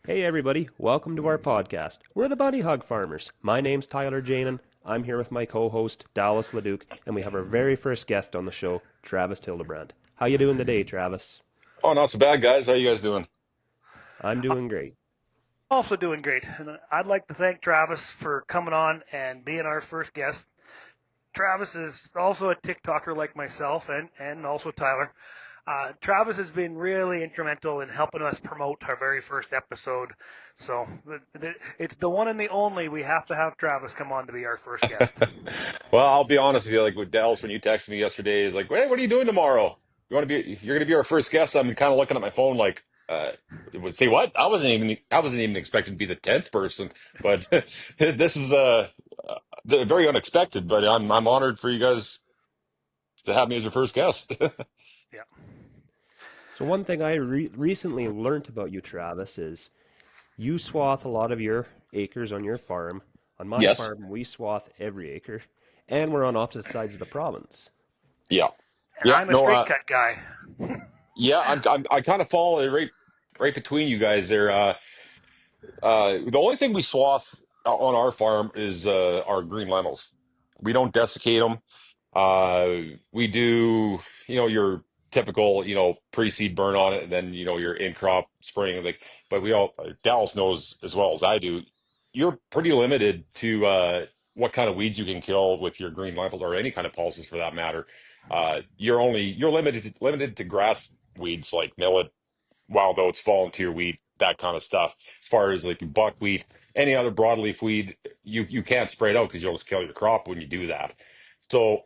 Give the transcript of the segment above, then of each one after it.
Hey everybody, welcome to our podcast. We're the Bunny Hug Farmers. My name's Tyler Janin. I'm here with my co-host Dallas Leduc, and we have our very first guest on the show, Travis Hildabrandt. How you doing today, Travis? Oh, not so bad, guys. How you guys doing? I'm doing great. Also doing great. And I'd like to thank Travis for coming on and being our first guest. Travis is also a TikToker like myself and also Tyler. Travis has been really instrumental in helping us promote our very first episode. So it's the one and the only. We have to have Travis come on to be our first guest. Well, I'll be honest with you. Like with Dallas, when you texted me yesterday, is like, "Hey, what are you doing tomorrow? You're going to be our first guest." I'm kind of looking at my phone, like, say what? I wasn't even expecting to be the 10th person, but this was very unexpected. But I'm honored for you guys to have me as your first guest. Yeah. So one thing I recently learned about you, Travis, is you swath a lot of your acres on your farm. On my Yes. farm, we swath every acre, and we're on opposite sides of the province. Yeah. And Yeah. I'm a No. straight cut guy. Yeah. I kind of fall right between you guys there. The only thing we swath on our farm is our green lentils. We don't desiccate them. We do, your typical, pre-seed burn on it, and then, your in-crop spraying. Like, but Dallas knows as well as I do, you're pretty limited to what kind of weeds you can kill with your green lentils or any kind of pulses for that matter. You're limited to grass weeds like millet, wild oats, volunteer wheat, that kind of stuff. As far as like buckwheat, any other broadleaf weed, you can't spray it out because you'll just kill your crop when you do that. So,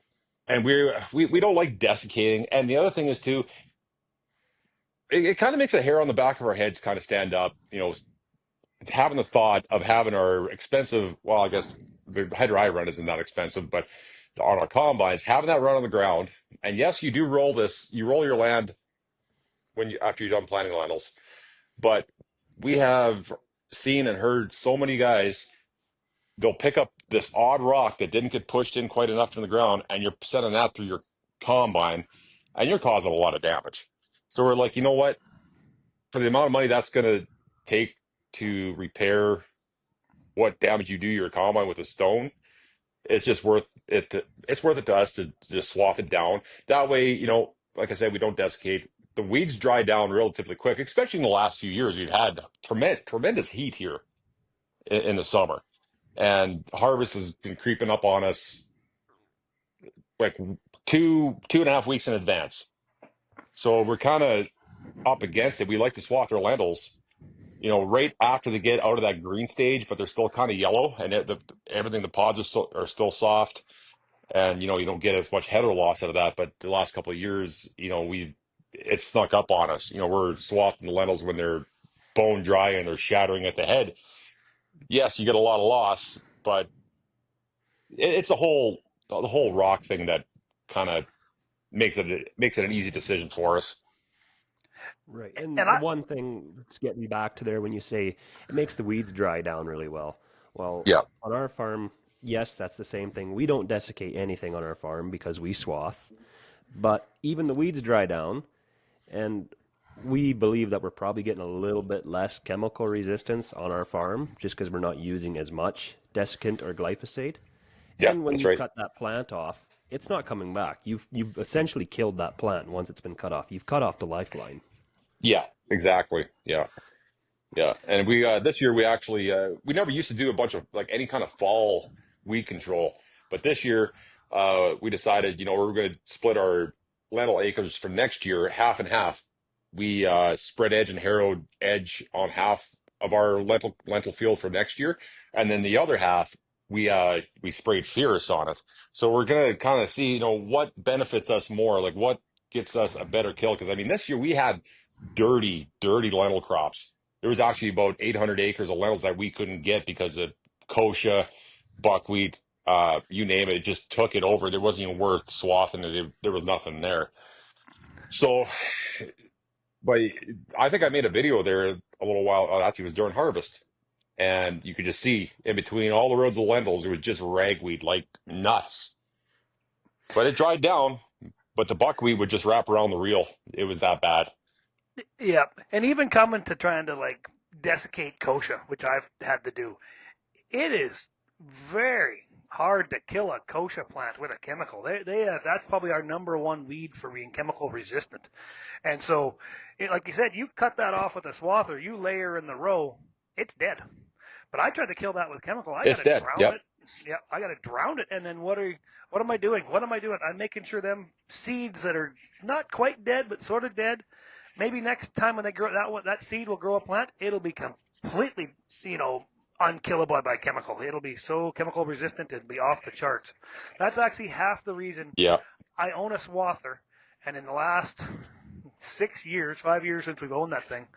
and we don't like desiccating. And the other thing is too, it kind of makes the hair on the back of our heads kind of stand up. Having the thought of having our expensive, well, I guess the header I run isn't that expensive, but on our combines, having that run on the ground. And yes, you do roll this. You roll your land after you're done planting lentils. But we have seen and heard so many guys, they'll pick up this odd rock that didn't get pushed in quite enough in the ground, and you're sending that through your combine, and you're causing a lot of damage. So we're like, you know what? For the amount of money that's going to take to repair what damage you do to your combine with a stone, it's just worth it. It's worth it to us to just swath it down. That way, like I said, we don't desiccate. The weeds dry down relatively quick, especially in the last few years. We've had tremendous heat here in the summer, and harvest has been creeping up on us like 2.5 weeks in advance. So we're kind of up against it. We like to swath our lentils, right after they get out of that green stage, but they're still kind of yellow, and everything the pods are still soft, and you don't get as much header loss out of that. But the last couple of years, we it snuck up on us. We're swathing the lentils when they're bone dry and they're shattering at the head. Yes, you get a lot of loss, but it's the whole rock thing that kind of makes it an easy decision for us. Right. And And the I one thing that's getting back to there when you say it makes the weeds dry down really well. Well, Yeah. on our farm, yes, that's the same thing. We don't desiccate anything on our farm because we swath, but even the weeds dry down, and we believe that we're probably getting a little bit less chemical resistance on our farm just because we're not using as much desiccant or glyphosate. Yeah, And when that's you right. cut that plant off, it's not coming back. You've essentially killed that plant once it's been cut off. You've cut off the lifeline. Yeah, exactly. Yeah. Yeah. And we this year we actually we never used to do a bunch of like any kind of fall weed control, but this year we decided, we're going to split our lentil acres for next year half and half. We spread edge and harrowed edge on half of our lentil field for next year, and then the other half we sprayed Fierce on it. So we're going to kind of see, what benefits us more, like what gets us a better kill. Because I mean, this year we had dirty lentil crops. There was actually about 800 acres of lentils that we couldn't get because of kochia, buckwheat, you name it. It just took it over. There wasn't even worth swathing it. There was nothing there. So, but I think I made a video there a little while. Actually, it was during harvest, and you could just see in between all the rows of lentils, there was just ragweed like nuts. But it dried down. But the buckwheat would just wrap around the reel. It was that bad. Yeah, and even coming to trying to like desiccate kochia, which I've had to do, it is very hard to kill a kochia plant with a chemical. That's probably our number one weed for being chemical resistant. And so, like you said, you cut that off with a swather, you layer in the row, it's dead. But I tried to kill that with chemical. I got It's to dead. drown Yep. it. Yeah, I got to drown it. And then what am I doing? What am I doing? I'm making sure them seeds that are not quite dead but sort of dead. Maybe next time when they grow that seed will grow a plant, it'll be completely, unkillable by chemical. It'll be so chemical resistant it'll be off the charts. That's actually half the reason Yeah. I own a swather. And in the last 5 years since we've owned that thing,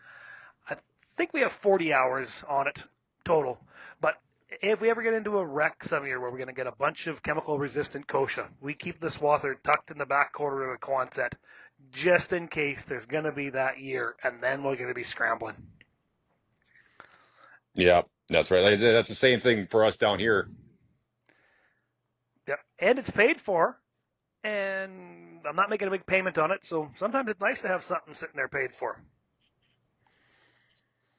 I think we have 40 hours on it total. But if we ever get into a wreck some year where we're going to get a bunch of chemical resistant kochia, we keep the swather tucked in the back quarter of the Quonset just in case there's going to be that year, and then we're going to be scrambling. Yeah. That's right. That's the same thing for us down here. Yep. And it's paid for, and I'm not making a big payment on it, so sometimes it's nice to have something sitting there paid for.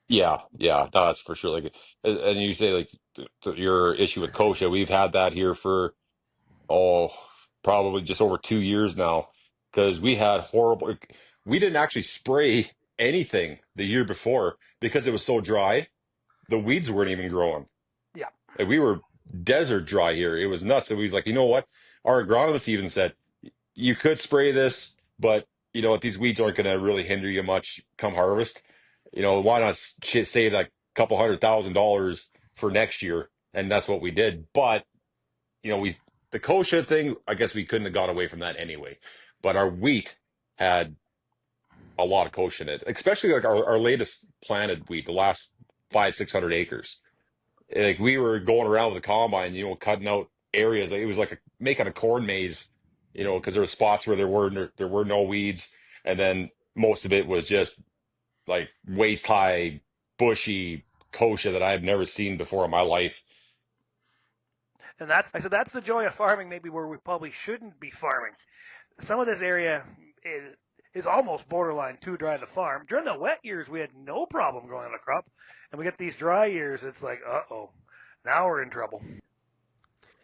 Yeah, yeah, no, that's for sure. Like, and you say like your issue with kochia, we've had that here for oh, probably just over 2 years now, because we had horrible. We didn't actually spray anything the year before because it was so dry. The weeds weren't even growing. Yeah. Like, we were desert dry here. It was nuts. And we like, you know what? Our agronomist even said you could spray this, but you know what? These weeds aren't going to really hinder you much come harvest. You know, why not save like a couple $100,000 for next year? And that's what we did. But you know, the kochia thing, I guess we couldn't have got away from that anyway. But our wheat had a lot of kochia in it, especially like our latest planted wheat, the last 600 acres. Like, we were going around with the combine, cutting out areas. Like, it was like making a corn maze, because there were spots where there were no weeds, and then most of it was just like waist high, bushy kochia that I have never seen before in my life. And that's the joy of farming, maybe where we probably shouldn't be farming. Some of this area is almost borderline too dry to farm. During the wet years, we had no problem growing a crop. And we get these dry years, it's like, uh-oh, now we're in trouble.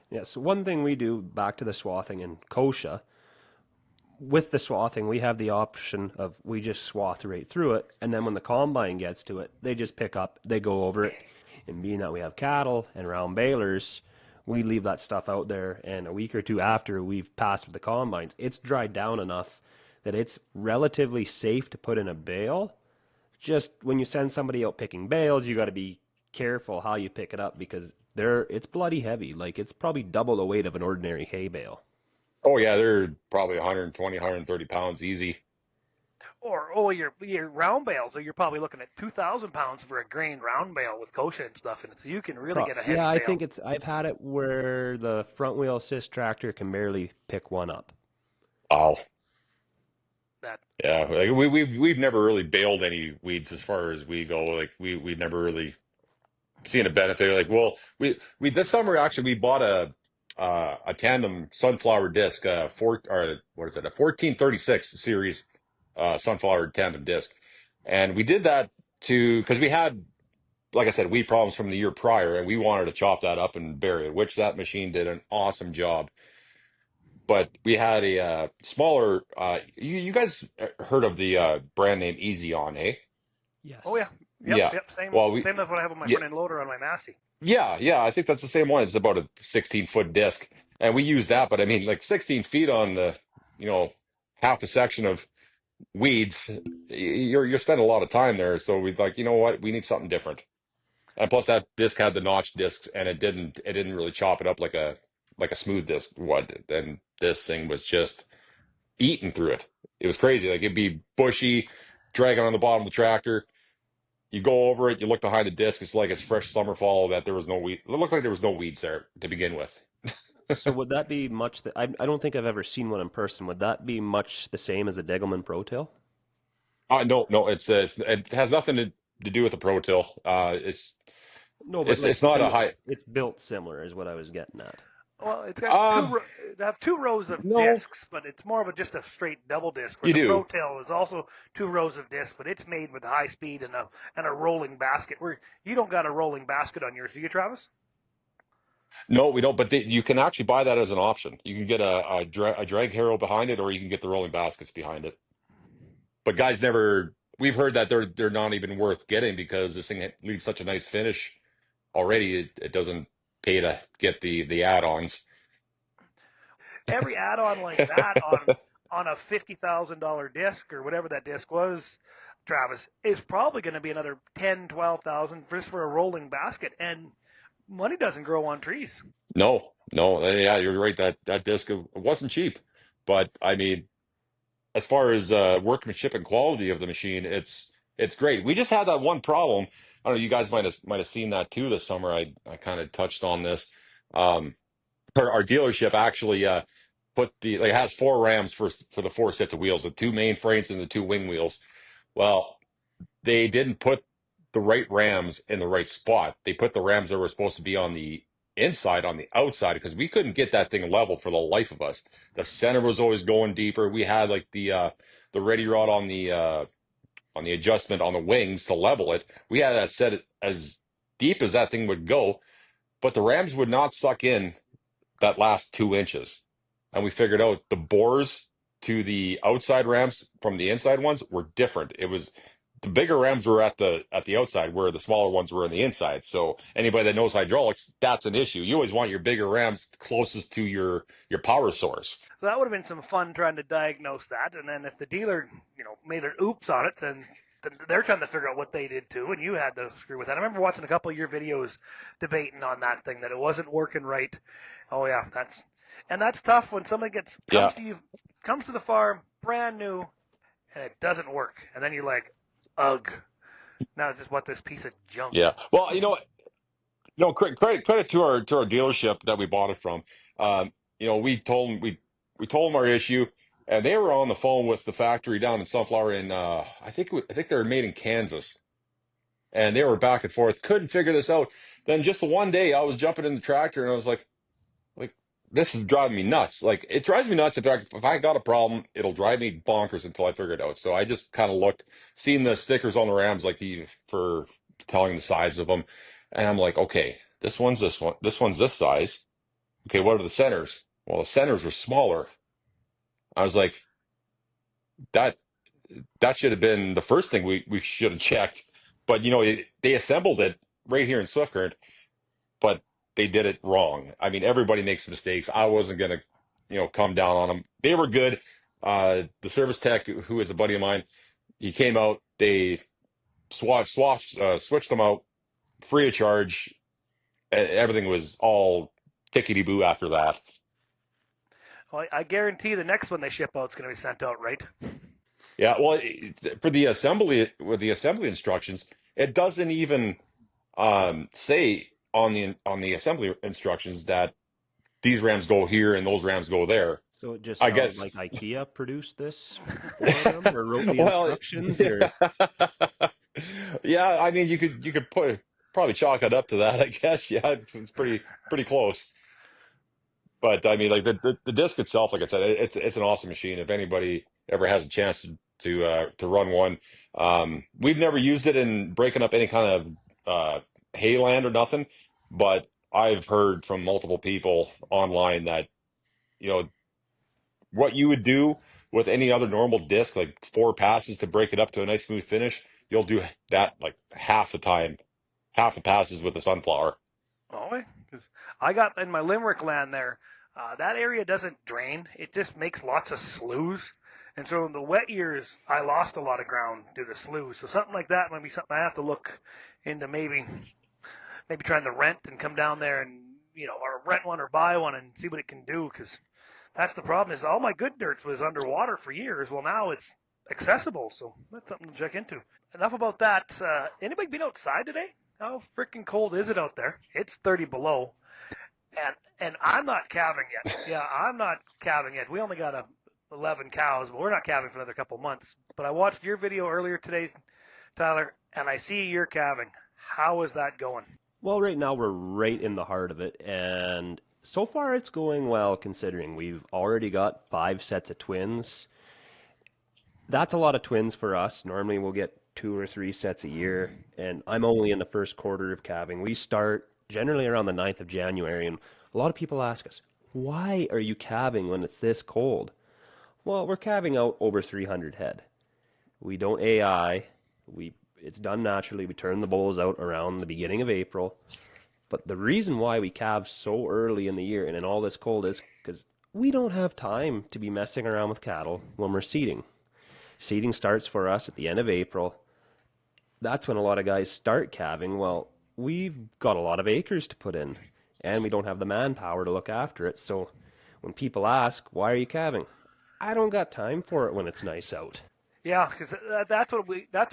Yeah, so one thing we do back to the swathing and kochia, with the swathing, we have the option of we just swath right through it, and then when the combine gets to it, they just pick up, they go over it. And being that we have cattle and round balers, we leave that stuff out there, and a week or two after we've passed with the combines, it's dried down enough that it's relatively safe to put in a bale. Just when you send somebody out picking bales, you got to be careful how you pick it up because it's bloody heavy. Like, it's probably double the weight of an ordinary hay bale. Oh yeah, they're probably 120, 130 pounds easy. Or your round bales, or you're probably looking at 2,000 pounds for a grain round bale with kochia and stuff in it. So you can really get a heavy Yeah, I bale. think I've had it where the front wheel assist tractor can barely pick one up. Oh, That yeah. Like, we've never really baled any weeds as far as we go. Like, we never really seen a benefit. Like, well, we this summer actually we bought a tandem sunflower disc, or what is it, a 1436 series sunflower tandem disc, and we did that because we had, like I said, weed problems from the year prior, and we wanted to chop that up and bury it, which that machine did an awesome job. But we had a smaller. You guys heard of the brand name Easy On, eh? Oh Yes. yeah, yep, Yeah. yep. Same, Well, same as what I have on my yeah, front end loader on my Massey. yeah. I think that's the same one. It's about a 16-foot disc, and we use that. But I mean, like, 16 feet on the, you know, half a section of weeds. You're spending a lot of time there. So we like, you know what? We need something different. And plus, that disc had the notch discs, and it didn't really chop it up like a smooth disc would. And this thing was just eating through it. It was crazy. Like, it'd be bushy, dragging on the bottom of the tractor. You go over it, you look behind the disc, it's like it's fresh summer fall that there was no weed. It looked like there was no weeds there to begin with. So would that be much I don't think I've ever seen one in person. Would that be much the same as a Degelman Pro Tail? No, no, it has nothing to do with the Pro Till. No, but It's like not a high. it's built similar is what I was getting at. Well, it's got Um, they have two rows of no, discs, but it's more of a just a straight double disc. Where you the Pro do. Tail is also two rows of discs, but it's made with high speed and a rolling basket. Where you don't got a rolling basket on yours, do you, Travis? No, we don't. But you can actually buy that as an option. You can get a drag harrow behind it, or you can get the rolling baskets behind it. But guys never. We've heard that they're not even worth getting because this thing leaves such a nice finish already. It doesn't pay to get the add-ons. Every add-on like that on a $50,000 disc or whatever that disc was, Travis, is probably going to be another 10, 12,000 just for a rolling basket, and money doesn't grow on trees. No, no, yeah, you're right. That disc it wasn't cheap, but I mean, as far as workmanship and quality of the machine, it's great. We just had that one problem. I don't know. You guys might have seen that too this summer. I kind of touched on this. Um, our dealership actually put the like it has four rams for the four sets of wheels, the two main frames and the two wing wheels. Well, they didn't put the right rams in the right spot. They put the rams that were supposed to be on the inside on the outside because we couldn't get that thing level for the life of us. The center was always going deeper. We had like the ready rod on the adjustment on the wings to level it. We had that set as deep as that thing would go, but the rams would not suck in that last 2 inches. And we figured out the bores to the outside rams from the inside ones were different. It was the bigger rams were at the outside where the smaller ones were on the inside. So anybody that knows hydraulics, that's an issue. You always want your bigger rams closest to your power source. So that would have been some fun trying to diagnose that. And then if the dealer, made an oops on it, then they're trying to figure out what they did too, and you had to screw with that. I remember watching a couple of your videos debating on that thing that it wasn't working right. Oh yeah, that's tough when somebody Yeah, comes to the farm brand new and it doesn't work, and then you're like, ugh, now just what this piece of junk. yeah. Well, no, credit to our dealership that we bought it from. We told them our issue, and they were on the phone with the factory down in Sunflower in I think they were made in Kansas, and they were back and forth, couldn't figure this out. Then just the one day, I was jumping in the tractor, and I was like this is driving me nuts. Like it drives me nuts. If I got a problem, it'll drive me bonkers until I figure it out. So I just kind of looked, seen the stickers on the Rams, like for telling the size of them, and I'm like, okay, this one's this one, this one's this size. Okay, what are the centers? Well, the centers were smaller. I was like, that that should have been the first thing we should have checked. But they assembled it right here in Swift Current, but they did it wrong. I mean, everybody makes mistakes. I wasn't gonna, come down on them. They were good. The service tech, who is a buddy of mine, he came out. They switched them out free of charge. Everything was all tickety boo after that. Well, I guarantee the next one they ship out is going to be sent out right. Yeah, well, for the assembly with the assembly instructions, it doesn't even say on the assembly instructions that these rams go here and those rams go there. So it just I sounds like guess. IKEA produced this for them or wrote the Well, instructions yeah. or Yeah, I mean, you could probably chalk it up to that, I guess. Yeah, it's pretty close. But I mean, like the disc itself, like I said, it's an awesome machine. If anybody ever has a chance to run one, we've never used it in breaking up any kind of hayland or nothing. But I've heard from multiple people online that you know what you would do with any other normal disc, like four passes to break it up to a nice smooth finish, you'll do that like half the time, half the passes with the sunflower. Oh, because I got in my Limerick land there. That area doesn't drain; it just makes lots of sloughs. And so in the wet years, I lost a lot of ground due to sloughs. So something like that might be something I have to look into maybe trying to rent and come down there and or rent one or buy one and see what it can do. Because that's the problem is all my good dirt was underwater for years. Well, now it's accessible, so that's something to check into. Enough about that. Anybody been outside today? How freaking cold is it out there? It's 30 below, and I'm not calving yet. Yeah, I'm not calving yet. We only got 11 cows, but we're not calving for another couple months. But I watched your video earlier today, Tyler, and I see you're calving. How is that going? well, right now we're right in the heart of it, and So far, it's going well considering we've already got 5 sets of twins. That's a lot of twins for us. Normally, we'll get 2 or 3 sets a year, and I'm only in the first quarter of calving. We start generally around the 9th of January, and a lot of people ask us, why are you calving when it's this cold? Well, we're calving out over 300 head. We don't AI. It's done naturally. We turn the bulls out around the beginning of April. But the reason why we calve so early in the year and in all this cold is because we don't have time to be messing around with cattle when we're seeding. Seeding starts for us at the end of April. That's when a lot of guys start calving. Well, we've got a lot of acres to put in, and we don't have the manpower to look after it. So when people ask, why are you calving? I don't got time for it when it's nice out. Yeah, because that's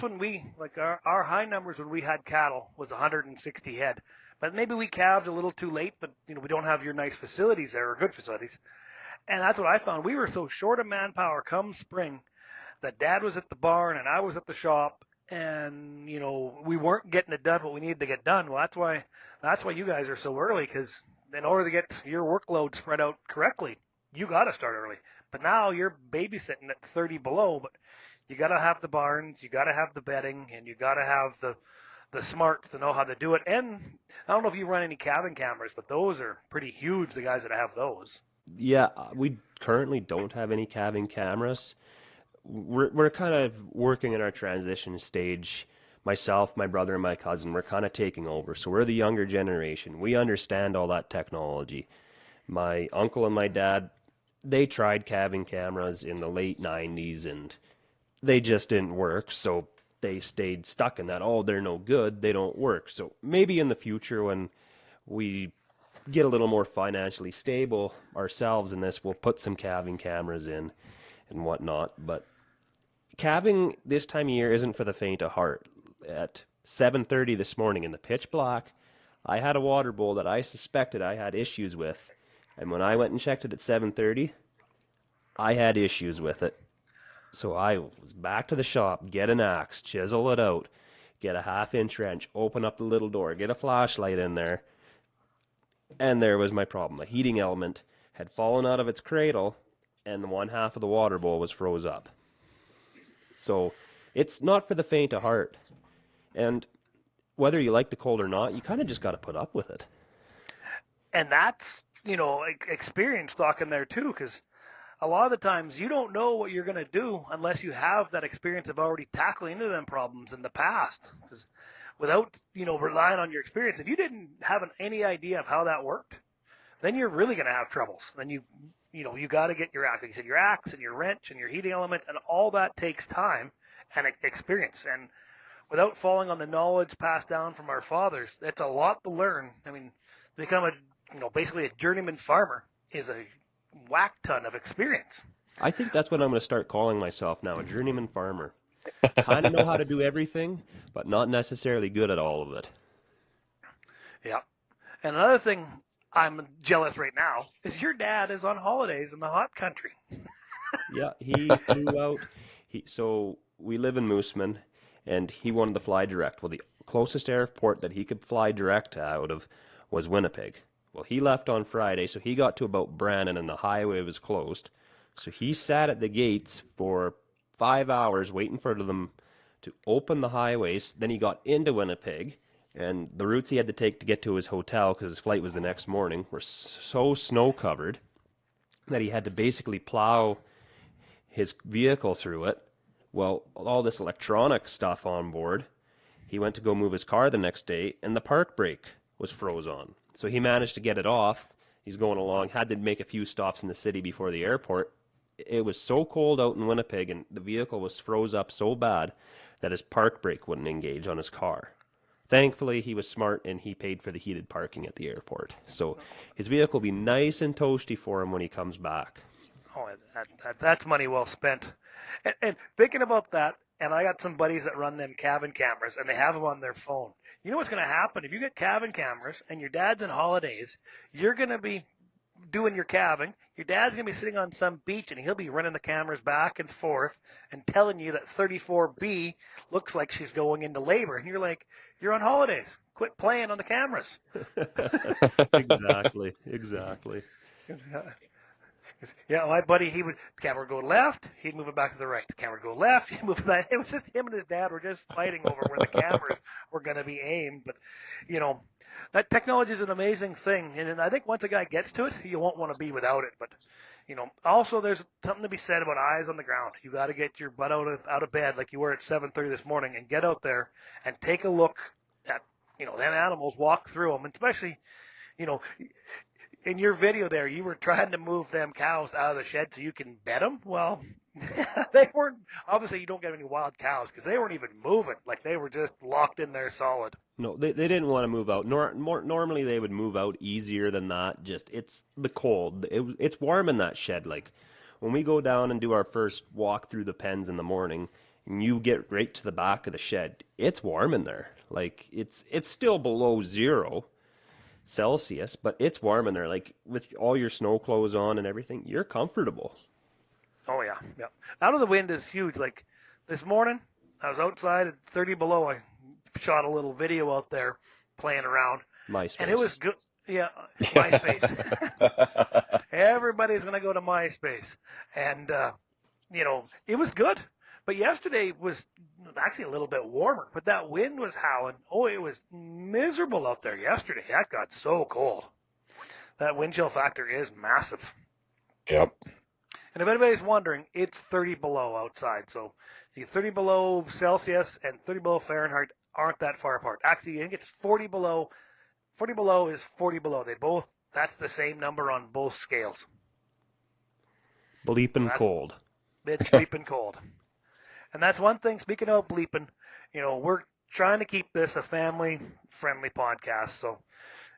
when we like our high numbers when we had cattle was 160 head. But maybe we calved a little too late, but we don't have your nice facilities there or good facilities. And that's what I found. We were so short of manpower come spring that Dad was at the barn and I was at the shop, and we weren't getting it done what we needed to get done. Well, that's why you guys are so early, because in order to get your workload spread out correctly, you got to start early. But now you're babysitting at 30 below, but you got to have the barns, you got to have the bedding, and you got to have the smarts to know how to do it. And I don't know if you run any cabin cameras, but those are pretty huge, the guys that have those. Yeah, we currently don't have any calving cameras. We're kind of working in our transition stage. Myself, my brother, and my cousin, we're kind of taking over. So we're the younger generation. We understand all that technology. My uncle and my dad, they tried calving cameras in the late 90s and they just didn't work. So they stayed stuck in that. Oh, they're no good. They don't work. So maybe in the future when we get a little more financially stable ourselves in this, we'll put some calving cameras in and whatnot. But calving this time of year isn't for the faint of heart. At 7:30 this morning in the pitch black, I had a water bowl that I suspected I had issues with, and when I went and checked it at 7:30, I had issues with it. So I was back to the shop, get an axe, chisel it out, get a half-inch wrench, open up the little door, get a flashlight in there, and there was my problem. A heating element had fallen out of its cradle, and one half of the water bowl was froze up. So it's not for the faint of heart. And whether you like the cold or not, you kind of just got to put up with it. And that's, experience talking there too, because a lot of the times you don't know what you're going to do unless you have that experience of already tackling into them problems in the past. Because without, relying on your experience, if you didn't have any idea of how that worked, then you're really going to have troubles. Then you got to get your axe. Like you said, your axe and your wrench and your heating element, and all that takes time and experience. And without falling on the knowledge passed down from our fathers, it's a lot to learn. I mean, to become basically a journeyman farmer is a whack ton of experience. I think that's what I'm going to start calling myself now, a journeyman farmer. Kind of know how to do everything, but not necessarily good at all of it. Yeah. And another thing I'm jealous right now is your dad is on holidays in the hot country. Yeah, he flew out. So we live in Mooseman, and he wanted to fly direct. Well, the closest airport that he could fly direct out of was Winnipeg. Well, he left on Friday, so he got to about Brandon, and the highway was closed. So he sat at the gates for 5 hours waiting for them to open the highways. Then he got into Winnipeg, and the routes he had to take to get to his hotel, because his flight was the next morning, were so snow-covered that he had to basically plow his vehicle through it. Well, all this electronic stuff on board, he went to go move his car the next day, and the park brake was froze on. So he managed to get it off. He's going along, had to make a few stops in the city before the airport. It was so cold out in Winnipeg, and the vehicle was froze up so bad that his park brake wouldn't engage on his car. Thankfully, he was smart, and he paid for the heated parking at the airport. So his vehicle will be nice and toasty for him when he comes back. Oh, that's money well spent. And thinking about that, and I got some buddies that run them cabin cameras, and they have them on their phone. You know what's going to happen? If you get cabin cameras and your dad's in holidays, you're going to be doing your calving. Your dad's going to be sitting on some beach, and he'll be running the cameras back and forth and telling you that 34B looks like she's going into labor. And you're like, you're on holidays. quit playing on the cameras. Exactly. Exactly. Yeah, my buddy, the camera would go left, he'd move it back to the right. The camera would go left, he'd move it back. It was just him and his dad were just fighting over where the cameras were going to be aimed. But, you know, that technology is an amazing thing. And I think once a guy gets to it, you won't want to be without it. But, you know, also there's something to be said about eyes on the ground. You got to get your butt out of bed like you were at 7:30 this morning and get out there and take a look at, you know, them animals, walk through them, and especially, you know, in your video there, you were trying to move them cows out of the shed so you can bet them. Well, they weren't. Obviously, you don't get any wild cows because they weren't even moving. Like they were just locked in there solid. No, they didn't want to move out. Normally they would move out easier than that. Just it's the cold. It's warm in that shed. Like when we go down and do our first walk through the pens in the morning, and you get right to the back of the shed, it's warm in there. Like it's still below 0 Celsius, but it's warm in there. Like with all your snow clothes on and everything, you're comfortable. Oh yeah, yeah. Out of the wind is huge. Like this morning, I was outside at 30 below. I shot a little video out there playing around, and it was MySpace. good. Yeah, MySpace. Everybody's gonna go to MySpace, and you know it was good. But yesterday was actually a little bit warmer, but that wind was howling. Oh, it was miserable out there yesterday. That got so cold. That wind chill factor is massive. Yep. And if anybody's wondering, it's 30 below outside. So 30 below Celsius and 30 below Fahrenheit aren't that far apart. Actually, I think it's 40 below. 40 below is 40 below. That's the same number on both scales. Bleeping cold. It's bleeping cold. And that's one thing, speaking of bleeping, you know, we're trying to keep this a family-friendly podcast. So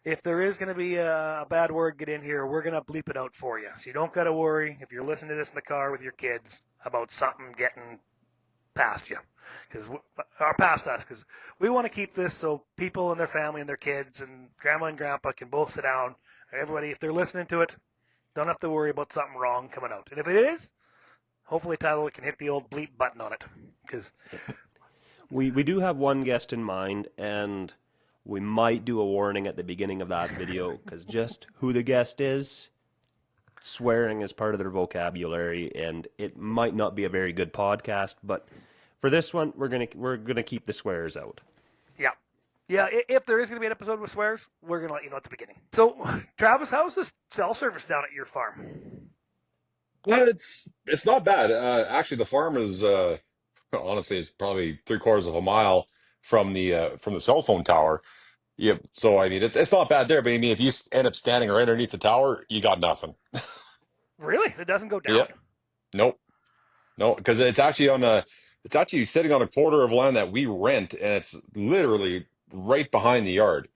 if there is going to be a bad word get in here, we're going to bleep it out for you. So you don't got to worry if you're listening to this in the car with your kids about something getting past you, or past us, because we want to keep this so people and their family and their kids and grandma and grandpa can both sit down. And everybody, if they're listening to it, don't have to worry about something wrong coming out. And if it is, hopefully Tyler can hit the old bleep button on it, because We do have one guest in mind, and we might do a warning at the beginning of that video, because just who the guest is, swearing is part of their vocabulary, and it might not be a very good podcast. But for this one, we're gonna keep the swears out. yeah, if there is going to be an episode with swears, we're going to let you know at the beginning. So, Travis, how's the cell service down at your farm? Well, it's not bad. Actually, the farm is honestly it's probably 3/4 of a mile from the cell phone tower. Yep. So I mean, it's not bad there. But I mean, if you end up standing right underneath the tower, you got nothing. Really? It doesn't go Yeah. down? Nope. No, because it's actually sitting on a quarter of land that we rent, and it's literally right behind the yard.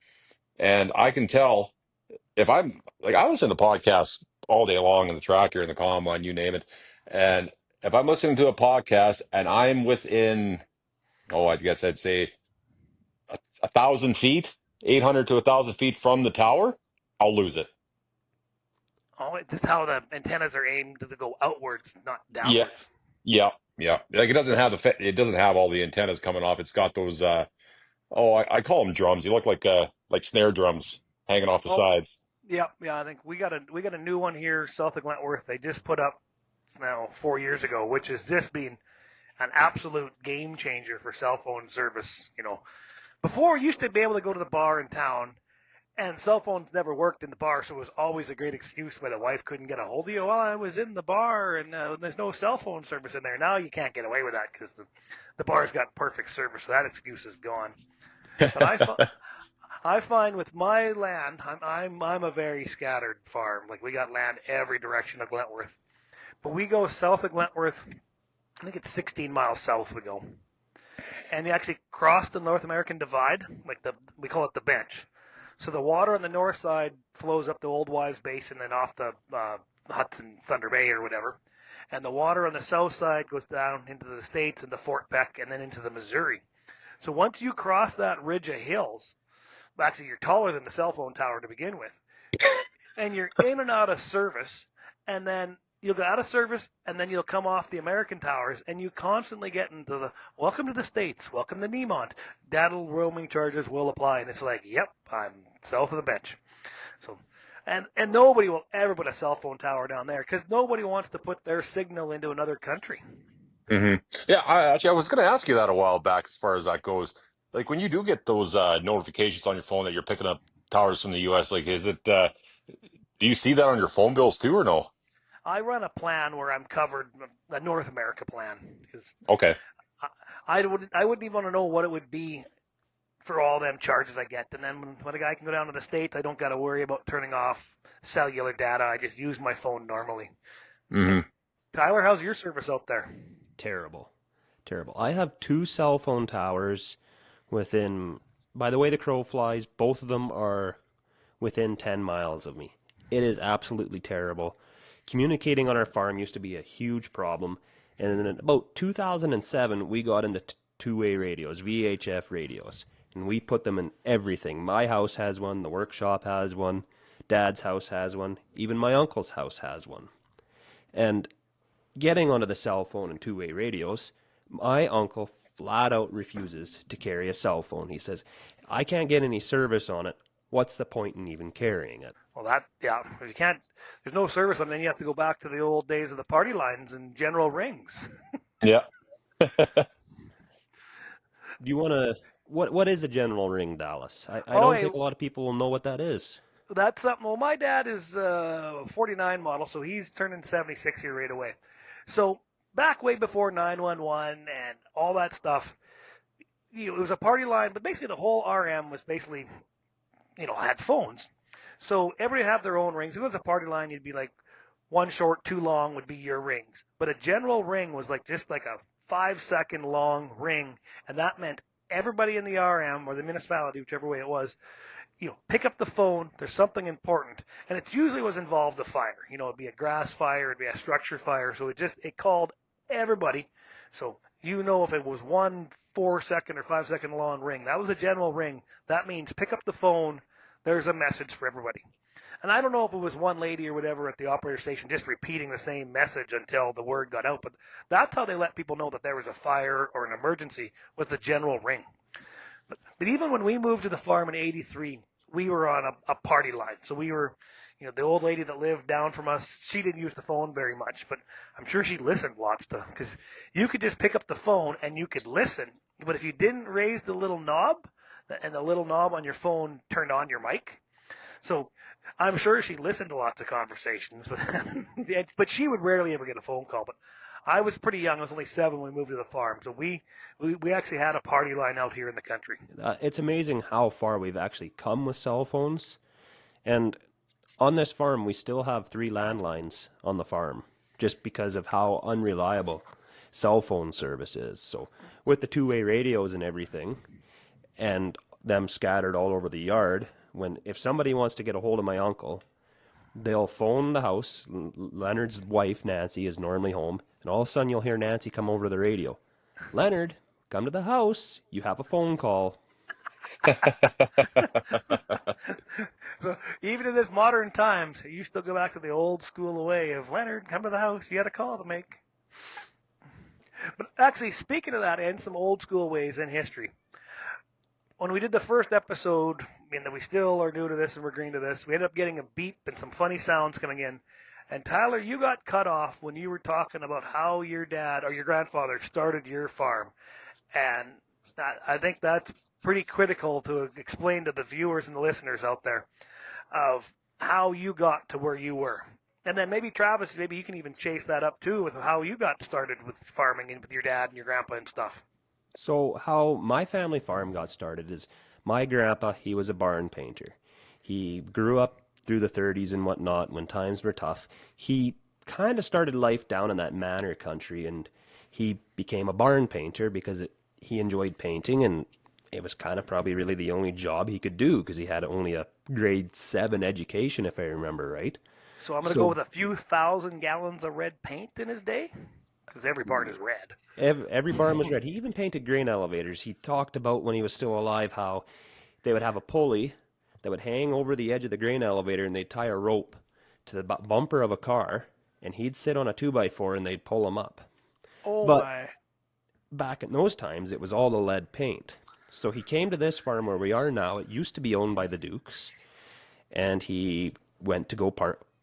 And I can tell if I'm like I listen to podcasts all day long in the tractor, in the combine, you name it. And if I'm listening to a podcast and I'm within, oh, I guess I'd say 1,000 feet, 800 to 1,000 feet from the tower, I'll lose it. Oh, it's just how the antennas are aimed to go outwards, not Yeah, downwards. yeah, yeah. Like it doesn't have all the antennas coming off. It's got those oh, I call them drums. You look like snare drums hanging off the Oh, sides. yeah, yeah. I think we got a new one here south of Glentworth. They just put up now 4 years ago, which has just been an absolute game changer for cell phone service. You know, before you used to be able to go to the bar in town, and cell phones never worked in the bar, so it was always a great excuse why the wife couldn't get a hold of you. Well, I was in the bar, and there's no cell phone service in there. Now you can't get away with that because the bar's got perfect service, so that excuse is gone. But I find with my land, I'm a very scattered farm. Like we got land every direction of Glentworth, but we go south of Glentworth. I think it's 16 miles south we go, and you actually cross the North American Divide, like we call it the bench. So the water on the north side flows up the Old Wives Basin and off the Hudson Thunder Bay or whatever, and the water on the south side goes down into the States, into Fort Peck, and then into the Missouri. So once you cross that ridge of hills, actually you're taller than the cell phone tower to begin with, and you're in and out of service, and then you'll go out of service and then you'll come off the American towers and you constantly get into the welcome to the States, welcome to Niemont, data roaming charges will apply. And it's like, yep, I'm south of the bench. So, and nobody will ever put a cell phone tower down there because nobody wants to put their signal into another country. Hmm. Yeah, I was going to ask you that a while back as far as that goes. Like when you do get those notifications on your phone that you're picking up towers from the US, like is it do you see that on your phone bills too or no? I run a plan where I'm covered, a North America plan, because Okay. I wouldn't even want to know what it would be for all them charges I get. And then when a guy can go down to the States, I don't got to worry about turning off cellular data. I just use my phone normally. Hmm. Tyler, how's your service out there? Terrible. Terrible. I have two cell phone towers within, by the way the crow flies, both of them are within 10 miles of me. It is absolutely terrible. Communicating on our farm used to be a huge problem. And then in about 2007, we got into two-way radios, VHF radios. And we put them in everything. My house has one, the workshop has one, Dad's house has one, even my uncle's house has one. And getting onto the cell phone and two-way radios, my uncle flat out refuses to carry a cell phone. He says, I can't get any service on it. What's the point in even carrying it? Well, yeah, if you can't, there's no service, and then you have to go back to the old days of the party lines and general rings. Yeah. Do you want to, what is a general ring, Dallas? I Oh, don't hey, think a lot of people will know what that is. that's something. Well, my dad is 49 model, so he's turning 76 here right away. So back way before 911 and all that stuff, it was a party line, but basically the whole RM was basically, had phones. So everybody had their own rings. If it was a party line, you'd be like one short, two long would be your rings. But a general ring was like just like a 5 second long ring, and that meant everybody in the RM or the municipality, whichever way it was, pick up the phone. There's something important, and it usually was involved a fire. It'd be a grass fire, it'd be a structure fire. So it called everybody. So if it was 1 4 second or 5 second long ring, that was a general ring. That means pick up the phone. There's a message for everybody. And I don't know if it was one lady or whatever at the operator station just repeating the same message until the word got out, but that's how they let people know that there was a fire or an emergency, was the general ring. But even when we moved to the farm in '83, we were on a party line. So we were, the old lady that lived down from us, she didn't use the phone very much, but I'm sure she listened lots to, because you could just pick up the phone and you could listen. But if you didn't raise the little knob, and the little knob on your phone turned on your mic. So I'm sure she listened to lots of conversations, but she would rarely ever get a phone call. But I was pretty young. I was only 7 when we moved to the farm. So we actually had a party line out here in the country. It's amazing how far we've actually come with cell phones. And on this farm, we still have 3 landlines on the farm just because of how unreliable cell phone service is. So with the two-way radios and everything, and them scattered all over the yard, if somebody wants to get a hold of my uncle, they'll phone the house. Leonard's wife, Nancy, is normally home, and all of a sudden you'll hear Nancy come over to the radio. Leonard, come to the house. You have a phone call. So even in this modern times, you still go back to the old school way of Leonard, come to the house. You had a call to make. But actually, speaking of that and some old school ways in history, when we did the first episode, that we still are new to this and we're green to this, we ended up getting a beep and some funny sounds coming in. And Tyler, you got cut off when you were talking about how your dad or your grandfather started your farm. And I think that's pretty critical to explain to the viewers and the listeners out there of how you got to where you were. And then maybe Travis, maybe you can even chase that up too with how you got started with farming and with your dad and your grandpa and stuff. So how my family farm got started is my grandpa, he was a barn painter. He grew up through the 30s and whatnot when times were tough. He kind of started life down in that manor country, and he became a barn painter because he enjoyed painting, and it was kind of probably really the only job he could do because he had only a grade 7 education, if I remember right. So I'm going to go with a few thousand gallons of red paint in his day, because every barn is red. Every barn was red. He even painted grain elevators. He talked about when he was still alive how they would have a pulley that would hang over the edge of the grain elevator, and they'd tie a rope to the bumper of a car, and he'd sit on a 2x4 and they'd pull him up. Oh But my. back in those times, it was all the lead paint. So he came to this farm where we are now. It used to be owned by the Dukes, and he went to go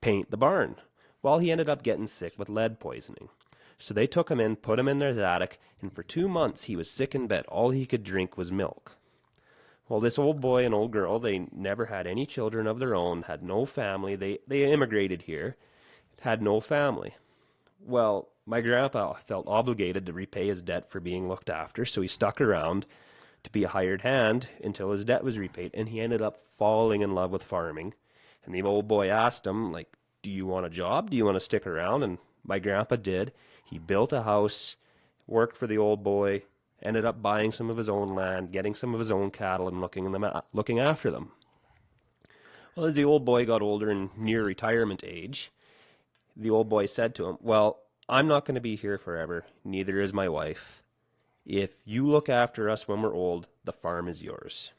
paint the barn. Well, he ended up getting sick with lead poisoning. So they took him in, put him in their attic, and for 2 months he was sick in bed. All he could drink was milk. Well, this old boy and old girl, they never had any children of their own, had no family. They immigrated here, had no family. Well, my grandpa felt obligated to repay his debt for being looked after, so he stuck around to be a hired hand until his debt was repaid, and he ended up falling in love with farming. And the old boy asked him, like, do you want a job? Do you want to stick around? And my grandpa did. He built a house, worked for the old boy, ended up buying some of his own land, getting some of his own cattle, and looking after them. Well, as the old boy got older and near retirement age, the old boy said to him, well, I'm not going to be here forever. Neither is my wife. If you look after us when we're old, the farm is yours.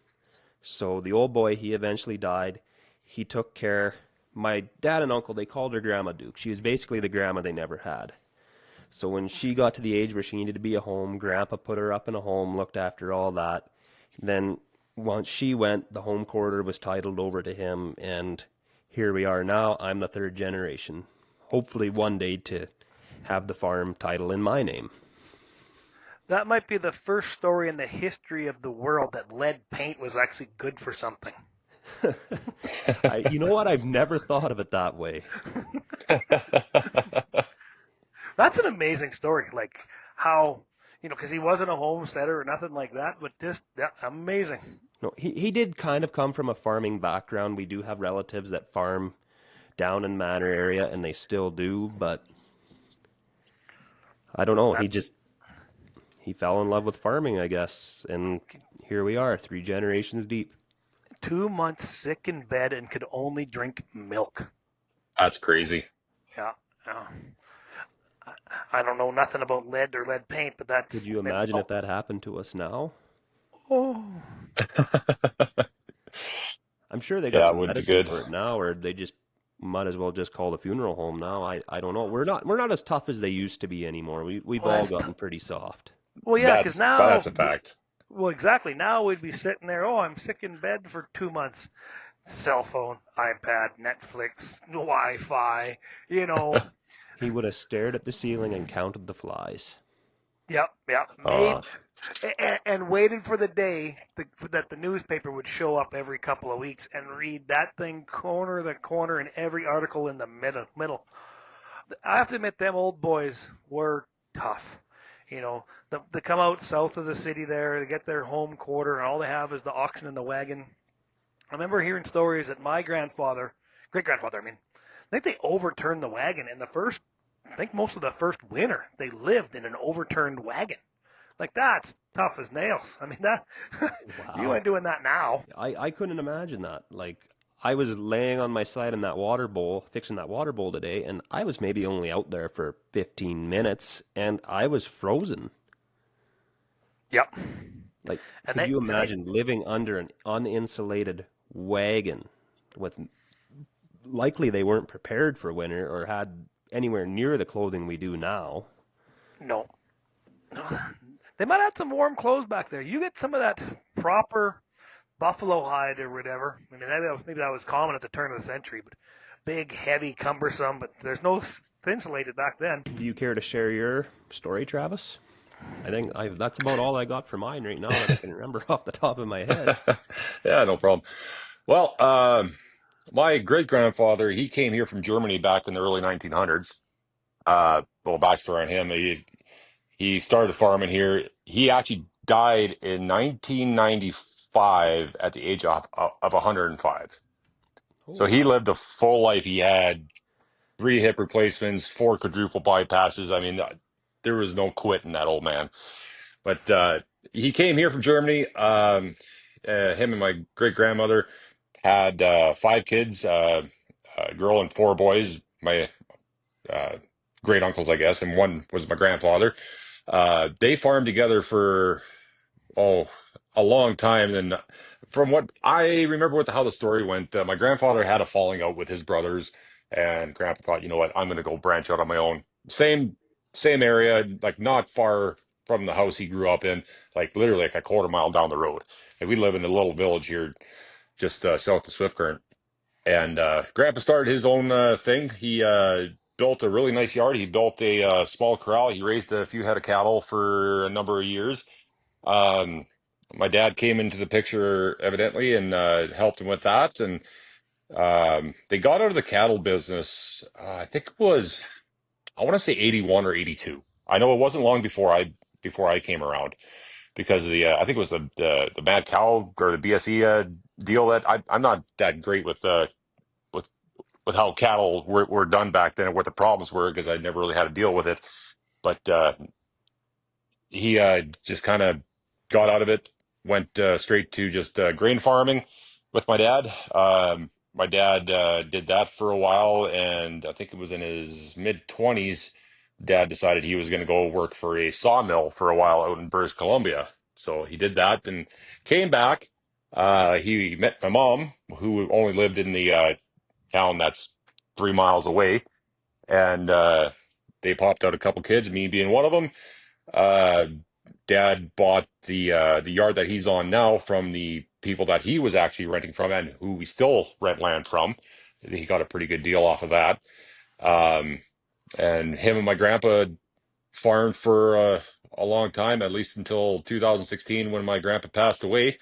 So the old boy, he eventually died. He took care. My dad and uncle, they called her Grandma Duke. She was basically the grandma they never had. So when she got to the age where she needed to be a home, Grandpa put her up in a home, looked after all that. Then once she went, the home quarter was titled over to him, and here we are now. I'm the third generation. Hopefully one day to have the farm title in my name. That might be the first story in the history of the world that lead paint was actually good for something. You know what? I've never thought of it that way. That's an amazing story. Like how, because he wasn't a homesteader or nothing like that, but just amazing. No, he did kind of come from a farming background. We do have relatives that farm down in Manor area, and they still do, but I don't know. That He fell in love with farming, I guess, and here we are, 3 generations deep. 2 months sick in bed and could only drink milk. That's crazy. Yeah, yeah. I don't know nothing about lead or lead paint, but Could that's you imagine if that happened to us now? oh. I'm sure they got Yeah, it some would be medicine good. for it now, or they just might as well just call the funeral home now. I don't know. We're not as tough as they used to be anymore. We've Well, all that's gotten pretty soft. well, yeah, because That's now, a fact. well, exactly. Now we'd be sitting there. Oh, I'm sick in bed for 2 months. Cell phone, iPad, Netflix, Wi-Fi. You know. He would have stared at the ceiling and counted the flies. Yep, yep. Uh, And waited for the day that the newspaper would show up every couple of weeks and read that thing corner to corner in every article in the middle. I have to admit, them old boys were tough. They come out south of the city there, they get their home quarter, and all they have is the oxen and the wagon. I remember hearing stories that my great grandfather, I think they overturned the wagon in I think most of the first winter they lived in an overturned wagon. Like that's tough as nails. That you Wow. ain't doing that now. I couldn't imagine that. Like, I was laying on my side in that water bowl, fixing that water bowl today, and I was maybe only out there for 15 minutes, and I was frozen. Yep. Like, And could they you and they imagine living under an uninsulated wagon with likely they weren't prepared for winter or had anywhere near the clothing we do now? no. They might have some warm clothes back there. You get some of that proper buffalo hide or whatever. Maybe that was common at the turn of the century, but big, heavy, cumbersome. But there's no insulated back then. Do you care to share your story, Travis? That's about all I got for mine right now that I can remember off the top of my head. yeah, no problem. Well, my great grandfather, he came here from Germany back in the early 1900s. Little backstory on him. He started farming here. He actually died in 1995 at the age of 105. Oh So he wow. lived a full life. He had 3 hip replacements, 4 quadruple bypasses. There was no quitting that old man. But he came here from Germany. Him and my great grandmother had 5 kids, a girl and 4 boys. My uh, great uncles, I guess, and one was my grandfather. They farmed together for oh a long time. And from what I remember, how the story went, my grandfather had a falling out with his brothers, And Grandpa thought, you know what, I'm going to go branch out on my own. Same area, like not far from the house he grew up in, like literally like a quarter mile down the road. And we live in a little village here, just south of Swift Current. And Grandpa started his own thing. He built a really nice yard. He built a small corral. He raised a few head of cattle for a number of years. Um, my dad came into the picture evidently and helped him with that. And they got out of the cattle business. I think it was, I want to say 81 or 82. I know it wasn't long before I came around because of the I think it was the mad cow or the BSE deal that I'm not that great with with how cattle were done back then and what the problems were because I never really had to deal with it. But he just kind of got out of it, went straight to just grain farming with my dad. My dad did that for a while, and I think it was in his mid 20s. Dad decided he was going to go work for a sawmill for a while out in British Columbia. So he did that and came back. He met my mom, who only lived in the town that's 3 miles away, and they popped out a couple kids, me being one of them. Uh, Dad bought the yard that he's on now from the people that he was actually renting from and who we still rent land from. He got a pretty good deal off of that. Um, and him and my grandpa farmed for a long time, at least until 2016 when my grandpa passed away.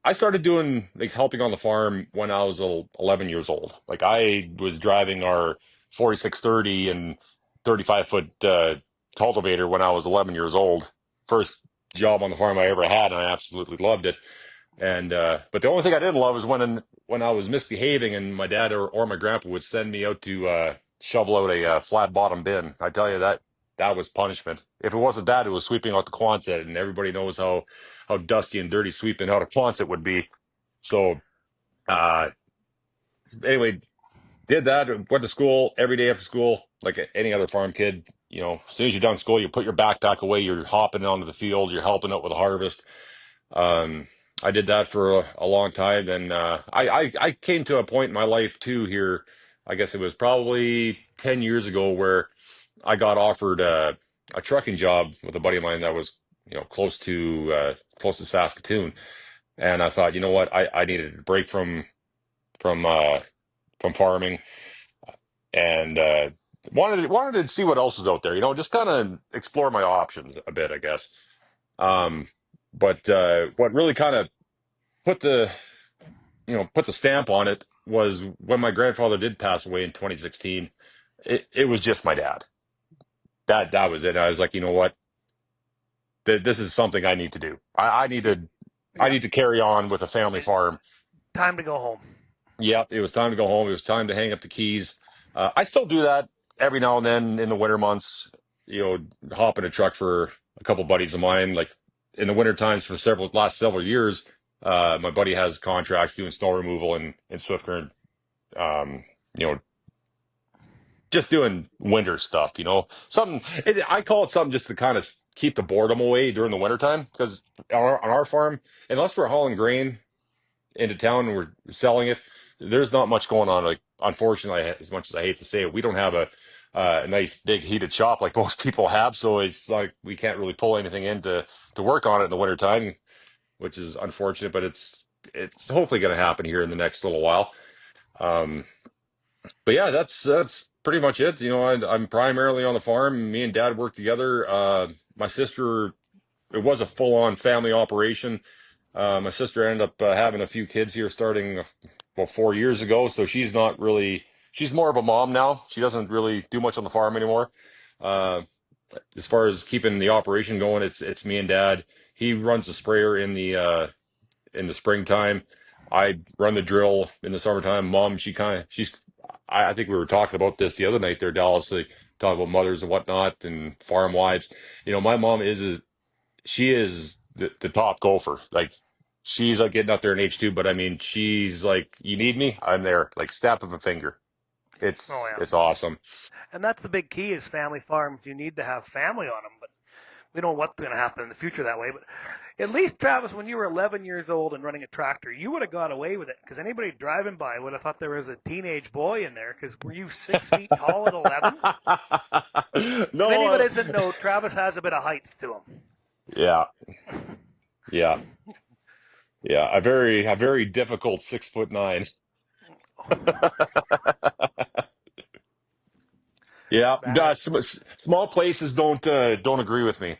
I started doing like helping on the farm when I was 11 years old. Like I was driving our 4630 and 35-foot cultivator when I was 11 years old. First job on the farm I ever had, and I absolutely loved it. And but the only thing I didn't love is when I was misbehaving and my dad or my grandpa would send me out to shovel out a flat bottom bin. I tell you that was punishment. If it wasn't that, it was sweeping out the Quonset, and everybody knows how dusty and dirty sweeping out a Quonset would be. So uh, anyway, did that. Went to school every day after school, like any other farm kid. You know, as soon as you're done school, you put your backpack away. You're hopping onto the field. You're helping out with the harvest. Um, I did that for a long time. Then I came to a point in my life too here. I guess it was probably 10 years ago where I got offered a trucking job with a buddy of mine that was, you know, close to Saskatoon. And I thought, you know what, I needed a break from uh, from farming and wanted to see what else was out there. You know, just kind of explore my options a bit, I guess. Um, but what really kind of put the put the stamp on it was when my grandfather did pass away in 2016. It was just my dad. That was it. I was like, you know what? This is something I need to do. I Yeah. need to carry on with a family farm. Time to go home. Yep, it was time to go home. It was time to hang up the keys. I still do that every now and then in the winter months. You know, hop in a truck for a couple buddies of mine. Like in the winter times for several last several years, my buddy has contracts doing snow removal in Swift Current. You know, just doing winter stuff. You know, I call it something just to kind of keep the boredom away during the winter time because on our farm, unless we're hauling grain into town and we're selling it, there's not much going on. Like, unfortunately, as much as I hate to say it, we don't have a nice big heated shop like most people have. So it's like we can't really pull anything in to work on it in the winter time, which is unfortunate. But it's hopefully going to happen here in the next little while. Um, but yeah, that's pretty much it. You know, I'm primarily on the farm. Me and Dad work together. My sister, it was a full on family operation. My sister ended up having a few kids here starting, well, 4 years ago. So she's not really, she's more of a mom now. She doesn't really do much on the farm anymore. Uh, as far as keeping the operation going, it's me and Dad. He runs the sprayer in the springtime. I run the drill in the summertime. Mom, I think we were talking about this the other night there, Dallas, like, talking about mothers and whatnot and farm wives. You know, my mom she is the top gopher. Like she's like getting up there in H2, but I mean, she's like, you need me, I'm there. Like snap of a finger. Oh It's yeah. it's awesome. And that's the big key is family farms. You need to have family on them. But we don't know what's going to happen in the future that way. But at least, Travis, when you were 11 years old and running a tractor, you would have got away with it because anybody driving by would have thought there was a teenage boy in there. Because were you 6 feet tall at 11? If No, anybody doesn't know, Travis has a bit of height to him. yeah, yeah, yeah. A very difficult 6'9". Yeah, Bad. small places don't agree with me.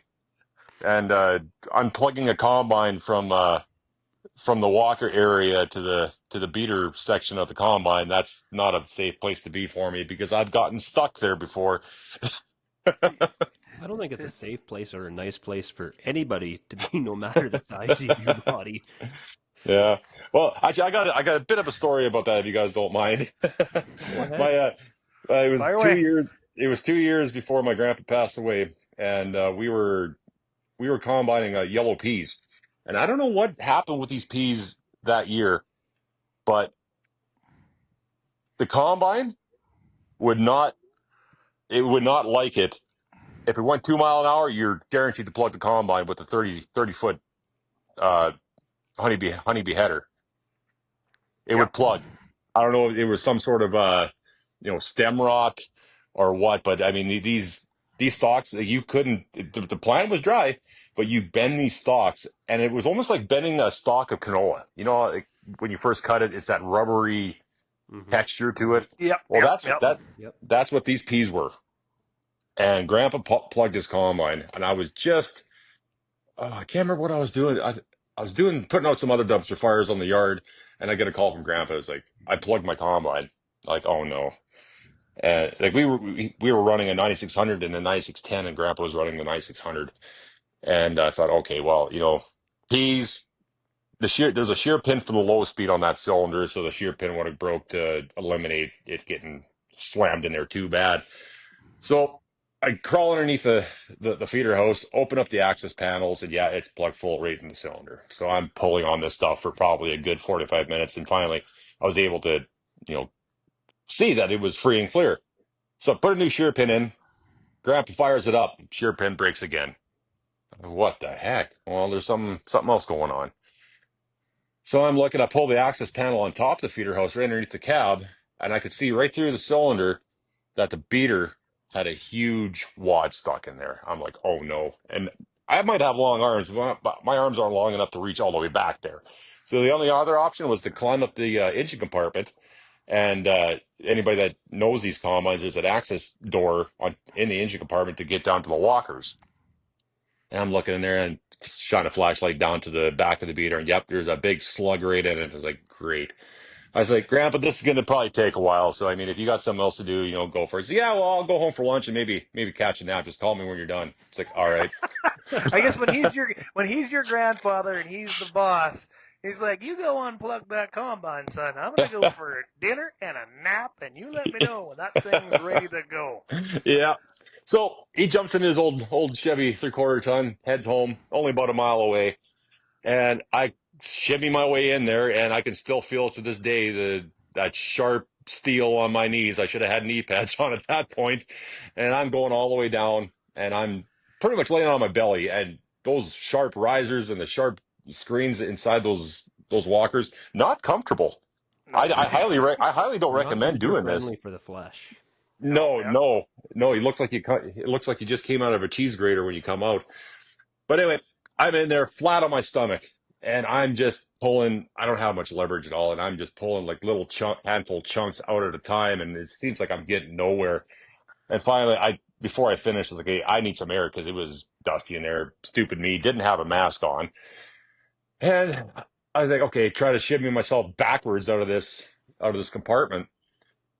And unplugging a combine from the walker area to the beater section of the combine, that's not a safe place to be for me because I've gotten stuck there before. I don't think it's a Just, safe place or a nice place for anybody to be, no matter the size of your body. Yeah. Well, actually, I got a bit of a story about that if you guys don't mind. Go ahead. My it was fire two away. years. It was 2 years before my grandpa passed away, and we were combining yellow peas, and I don't know what happened with these peas that year, but the combine would not it would not like it. If it went 2 mile an hour, you're guaranteed to plug the combine with a 30 foot uh, honeybee header. It Yep. would plug. I don't know if it was some sort of stem rot or what, but I mean these stalks you couldn't. The plant was dry, but you bend these stalks, and it was almost like bending a stalk of canola. Like when you first cut it, it's that rubbery Mm-hmm. texture to it. Yep. Well, Yep. that's Yep. Yep. that's what these peas were. And Grandpa plugged his combine, and I was just I can't remember what I was doing. I was putting out some other dumpster fires on the yard, and I get a call from Grandpa. It's like I plugged my combine. Like, oh no. And like we were running a 9600 and a 9610, and Grandpa was running the 9600. And I thought, okay, well, peas. There's a shear pin for the low speed on that cylinder, so the shear pin would have broke to eliminate it getting slammed in there too bad. So I crawl underneath the feeder house, open up the access panels, and yeah, it's plug full right in the cylinder. So I'm pulling on this stuff for probably a good 45 minutes, and finally I was able to, you know, see that it was free and clear. So I put a new shear pin in, Grandpa fires it up, shear pin breaks again. What the heck? Well, there's something else going on. So I'm looking, I pull the access panel on top of the feeder house right underneath the cab, and I could see right through the cylinder that the beater had a huge wad stuck in there. I'm like, oh no. And I might have long arms, but my arms aren't long enough to reach all the way back there. So the only other option was to climb up the engine compartment. And anybody that knows these combines, there's an access door in the engine compartment to get down to the walkers. And I'm looking in there and shine a flashlight down to the back of the beater, and yep, there's a big slug right in it. I was like, great. I was like, Grandpa, this is going to probably take a while. So, I mean, if you got something else to do, go for it. So, yeah, well, I'll go home for lunch and maybe catch a nap. Just call me when you're done. It's like, all right. I guess when he's your grandfather and he's the boss, he's like, you go unplug that combine, son. I'm gonna go for a dinner and a nap, and you let me know when that thing's ready to go. Yeah. So he jumps in his old Chevy 3/4 ton, heads home, only about a mile away. And I shimmy my way in there, and I can still feel to this day that sharp steel on my knees. I should have had knee pads on at that point. And I'm going all the way down, and I'm pretty much laying on my belly. And those sharp risers and the sharp screens inside those walkers, not comfortable. No. I highly don't Not recommend user doing friendly this. for the flesh. No. No, Yeah. no, no. It looks like you just came out of a cheese grater when you come out. But anyway, I'm in there flat on my stomach, and I'm just pulling. I don't have much leverage at all, and I'm just pulling like little handful chunks out at a time, and it seems like I'm getting nowhere. And finally, before I finished, I was like, "Hey, I need some air," because it was dusty in there. Stupid me, didn't have a mask on, and I was like, "Okay, try to shimmy myself backwards out of this compartment."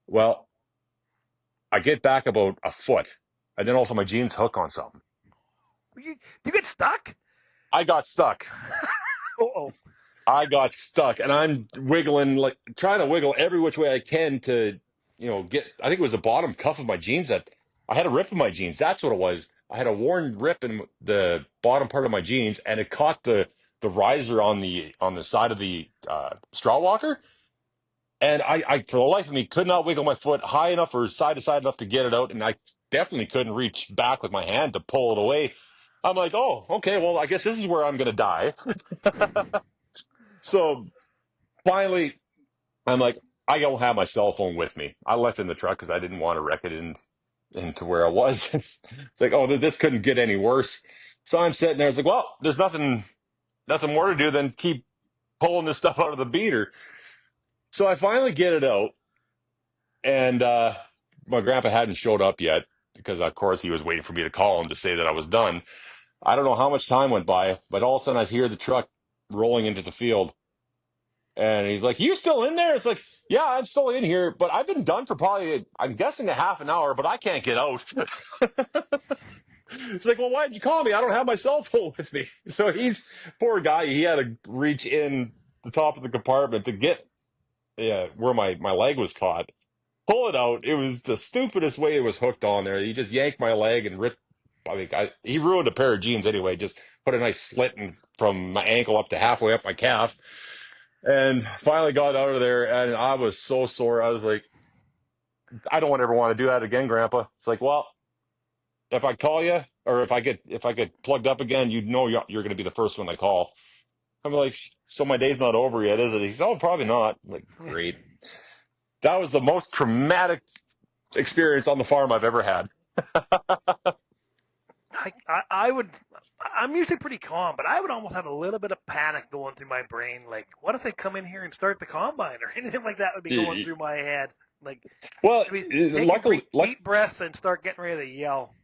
Well, I get back about a foot, and then also my jeans hook on something. You get stuck? I got stuck. Oh. I got stuck, and I'm wiggling, like trying to wiggle every which way I can to, get. I think it was the bottom cuff of my jeans that I had a rip in my jeans. That's what it was. I had a worn rip in the bottom part of my jeans, and it caught the riser on the side of the straw walker. And I, for the life of me, could not wiggle my foot high enough or side to side enough to get it out, and I definitely couldn't reach back with my hand to pull it away. I'm like, oh, okay, well, I guess this is where I'm going to die. So finally, I'm like, I don't have my cell phone with me. I left it in the truck because I didn't want to wreck it into where I was. It's like, oh, this couldn't get any worse. So I'm sitting there. It's like, well, there's nothing more to do than keep pulling this stuff out of the beater. So I finally get it out, and my grandpa hadn't showed up yet because, of course, he was waiting for me to call him to say that I was done. I don't know how much time went by, but all of a sudden I hear the truck rolling into the field. And he's like, "You still in there?" It's like, "Yeah, I'm still in here, but I've been done for probably, I'm guessing, a half an hour, but I can't get out." It's like, "Well, why did you call me? I don't have my cell phone with me." So poor guy, he had to reach in the top of the compartment to get where my leg was caught, pull it out. It was the stupidest way it was hooked on there. He just yanked my leg and ripped. He ruined a pair of jeans anyway. Just put a nice slit from my ankle up to halfway up my calf. And finally got out of there, and I was so sore. I was like, I don't ever want to do that again, Grandpa. It's like, well, if I call you, or if I get plugged up again, you're going to be the first one I call. I'm like, so my day's not over yet, is it? He's, oh, probably not. I'm like, great. That was the most traumatic experience on the farm I've ever had. I would. I'm usually pretty calm, but I would almost have a little bit of panic going through my brain. Like, what if they come in here and start the combine or anything like that would be going through my head. Like, Well, I mean, take a luckily, deep breath and start getting ready to yell.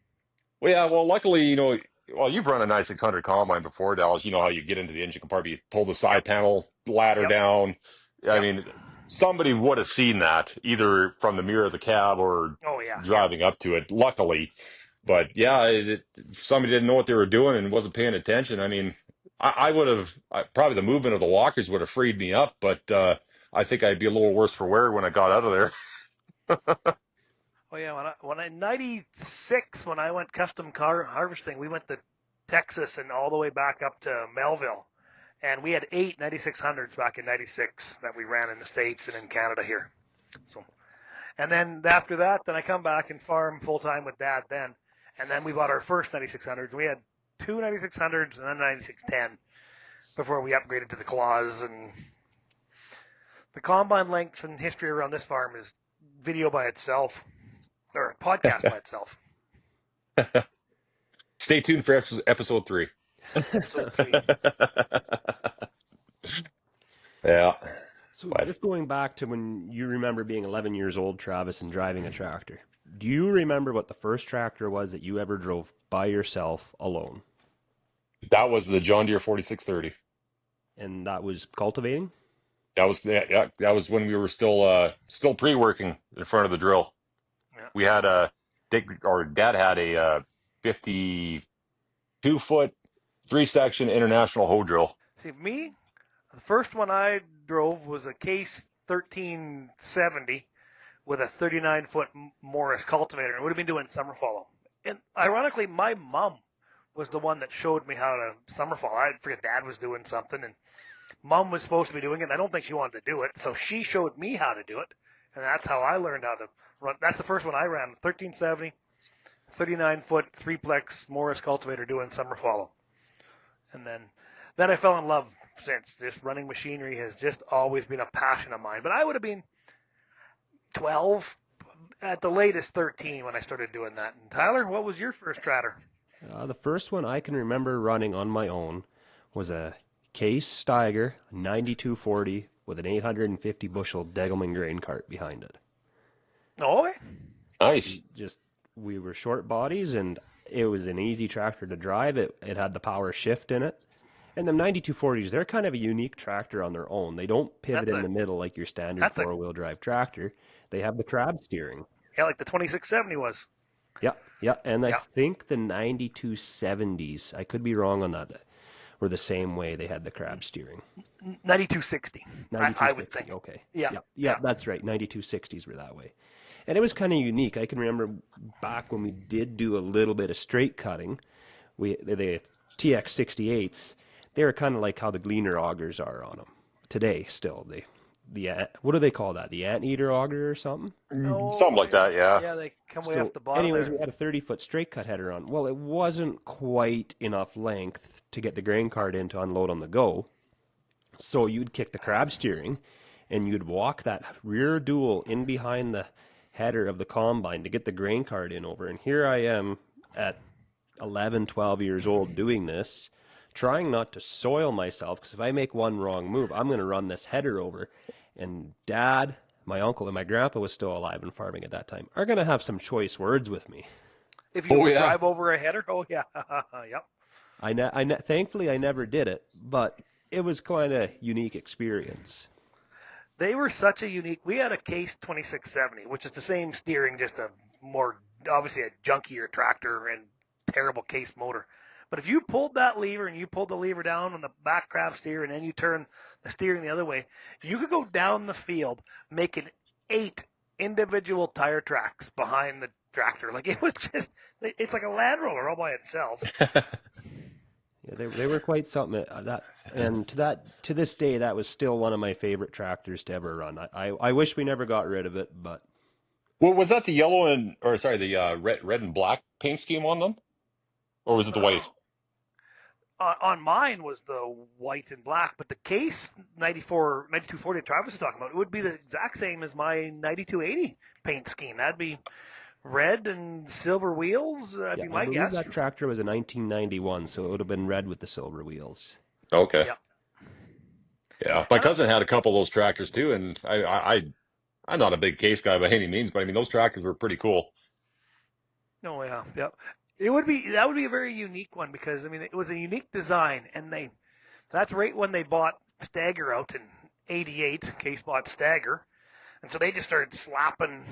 well, yeah, well, luckily, well, you've run a 9600 combine before, Dallas. You know how you get into the engine compartment, you pull the Yep, side panel ladder yep, down. I yep. mean, somebody would have seen that either from the mirror of the cab or Oh yeah, yeah. driving up to it, luckily. But yeah, if somebody didn't know what they were doing and wasn't paying attention, I mean, I would have, probably the movement of the walkers would have freed me up, but I think I'd be a little worse for wear when I got out of there. Oh yeah, when I 96 when I went custom car harvesting, we went to Texas and all the way back up to Melville, and we had 8 9600s back in '96 that we ran in the States and in Canada here. So, and then after that, then I come back and farm full time with Dad then, and then we bought our first 9600s. We had two 9600s and then 9610 before we upgraded to the claws. And the combine length and history around this farm is video by itself, or a podcast by itself. Stay tuned for episode 3. Episode 3. Yeah, So but just going back to when you remember being 11 years old, Travis, and driving a tractor. Do you remember what the first tractor was that you ever drove by yourself alone? that was the John Deere 4630. And that was cultivating? That was when we were still pre-working in front of the drill. Yeah. We had our dad had a 52-foot 3-section international hoe drill. See, me, the first one I drove was a Case 1370 with a 39-foot Morris cultivator. And it would have been doing summer fallow. And ironically, my mom was the one that showed me how to summer fall. I forget Dad was doing something, and Mom was supposed to be doing it. And I don't think she wanted to do it, so she showed me how to do it, and that's how I learned how to run. That's the first one I ran: 1370, 39-foot 3-plex Morris cultivator doing summer fallow. And then I fell in love since. This running machinery has just always been a passion of mine. But I would have been 12, at the latest 13 when I started doing that. And Tyler, what was your first tractor? The first one I can remember running on my own was a Case Steiger 9240 with an 850 bushel Degelman grain cart behind it. Oh, Nice. Just we were short bodies, and it was an easy tractor to drive. It had the power shift in it. And the 9240s, they're kind of a unique tractor on their own. They don't pivot in the middle like your standard four-wheel drive tractor. They have the crab steering. Yeah, like the 2670 was. Yeah, and I think the 9270s, I could be wrong on that, were the same way. They had the crab steering. 9260, I would think. Okay. Yeah, That's right. 9260s were that way. And it was kind of unique. I can remember back when we did do a little bit of straight cutting, the TX68s, they were kind of like how the Gleaner augers are on them today still. what do they call that? The anteater auger or something? Something Oh, like that, yeah. yeah, they come way off So, the bottom anyways, there. we had a 30-foot straight cut header on. Well, it wasn't quite enough length to get the grain cart in to unload on the go. So you'd kick the crab steering, and you'd walk that rear dual in behind the header of the combine to get the grain cart in over. And here I am at 11, 12 years old doing this, trying not to soil myself, because if I make one wrong move, I'm going to run this header over. And Dad, my uncle, and my grandpa was still alive and farming at that time, are going to have some choice words with me. If Oh you yeah. drive over a header, oh yeah, yep. Thankfully, I never did it, but it was kind of unique experience. They were such a unique. We had a Case 2670, which is the same steering, just a more obviously a junkier tractor and terrible case motor. But if you pulled that lever and you pulled the lever down on the back crab steer and then you turn the steering the other way, you could go down the field making 8 individual tire tracks behind the tractor. Like it was just, it's like a Land Rover all by itself. Yeah, they were quite something. To this day, that was still one of my favorite tractors to ever run. I wish we never got rid of it, but Well, was that the yellow and or sorry, the red and black paint scheme on them, or was it the white? On mine was the white and black, but the Case 9240 Travis was talking about, it would be the exact same as my 9280 paint scheme. That'd be red and silver wheels. That'd yeah, be I my believe guess. that tractor was a 1991, so it would have been red with the silver wheels. Okay. Yeah. Yeah, my And cousin had a couple of those tractors too, and I'm not a big case guy by any means, but I mean those tractors were pretty cool. oh yeah, yeah. That would be a very unique one because I mean it was a unique design, and that's right when they bought Stagger out in '88. Case bought Stagger, and so they just started slapping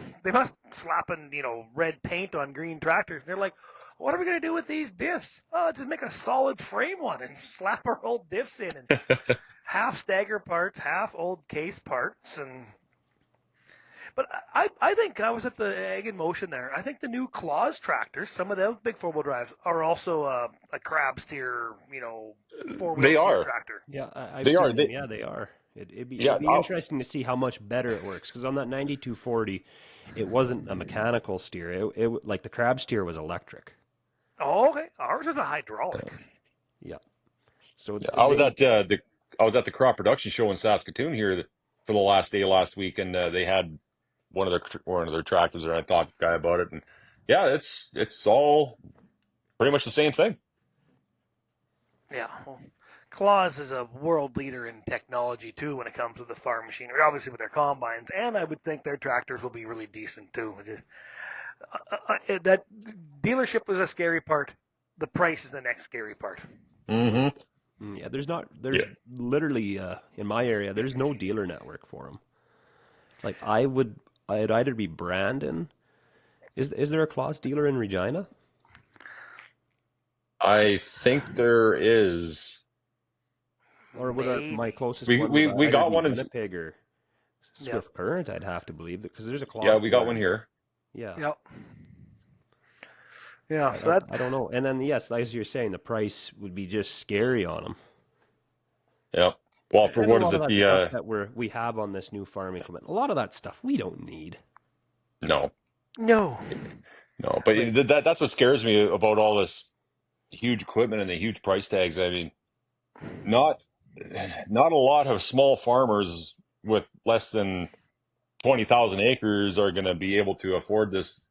red paint on green tractors. And they're like, what are we going to do with these diffs? Oh, let's just make a solid frame one and slap our old diffs in, and half Stagger parts, half old Case parts. But I think I was at the Egg in Motion there. I think the new Claws tractors, some of those big 4-wheel drives, are also a crab steer, 4-wheel They steer are. tractor. Yeah, I've They are. seen them. They Yeah, they are. yeah. It'd be interesting to see how much better it works, because on that 9240, it wasn't a mechanical steer. Like the crab steer was electric. Oh, okay. Ours is a hydraulic. Yeah. So Yeah, I was at the crop production show in Saskatoon here for the last day last week, and they had one of their tractors there. And I talked to the guy about it, and yeah, it's all pretty much the same thing. Yeah. Well, Claws is a world leader in technology too when it comes to the farm machinery. Obviously with their combines, and I would think their tractors will be really decent too. That dealership was a scary part. The price is the next scary part. Hmm. yeah, there's Yeah. literally in my area, there's no dealer network for them. Like I'd either be Brandon. Is there a Claus dealer in Regina? I think there is. Or my Maybe. closest We one would we we either got be one in. Winnipeg or Yep. Swift Current, I'd have to believe, because there's a Yeah, Claus we got dealer. one here. Yeah. Yep. Yeah. I, So I, that. I don't know. And then, yes, as you're saying, the price would be just scary on them. Yeah. Well, for And a what is lot of it? that The stuff that we have on this new farm equipment, a lot of that stuff we don't need. no, No. no. But Like, that's what scares me about all this huge equipment and the huge price tags. I mean, not not a lot of small farmers with less than 20,000 acres are going to be able to afford this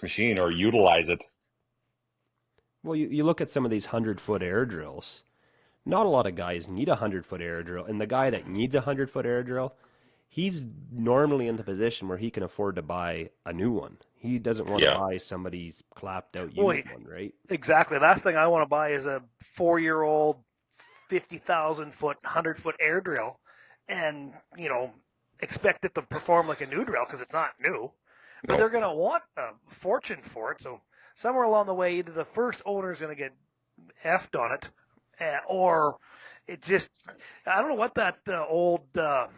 machine or utilize it. well, you look at some of these 100-foot air drills. Not a lot of guys need a 100-foot air drill, and the guy that needs a 100-foot air drill, he's normally in the position where he can afford to buy a new one. He doesn't want to Yeah. buy somebody's clapped out Well, used one, right? exactly. Last thing I want to buy is a 4-year-old, 50,000-foot, 100-foot air drill, and expect it to perform like a new drill because it's not new. But No. they're going to want a fortune for it. So somewhere along the way, either the first owner is going to get effed on it, or it just, I don't know what that the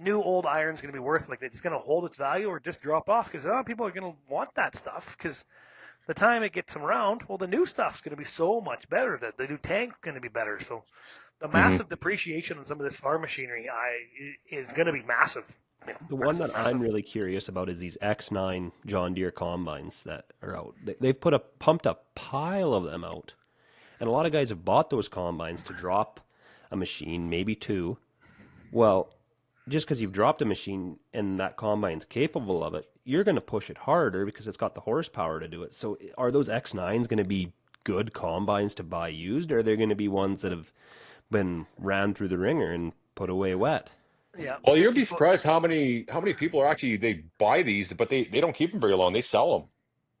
new old iron's going to be worth. Like it's going to hold its value or just drop off because people are going to want that stuff because the time it gets around, well, the new stuff's going to be so much better. The new tank's going to be better. So the Hmm. massive depreciation on some of this farm machinery is going to be massive. The one Massive, that I'm massive. really curious about is these X9 John Deere combines that are out. They've pumped a pile of them out, and a lot of guys have bought those combines to drop a machine, maybe two. Well, just because you've dropped a machine and that combine's capable of it, you're going to push it harder because it's got the horsepower to do it. So, are those X9s going to be good combines to buy used, or are they going to be ones that have been ran through the ringer and put away wet? Yeah, Well, you'd be 50 foot. surprised how many people are actually they buy these, but they don't keep them very long. They sell them.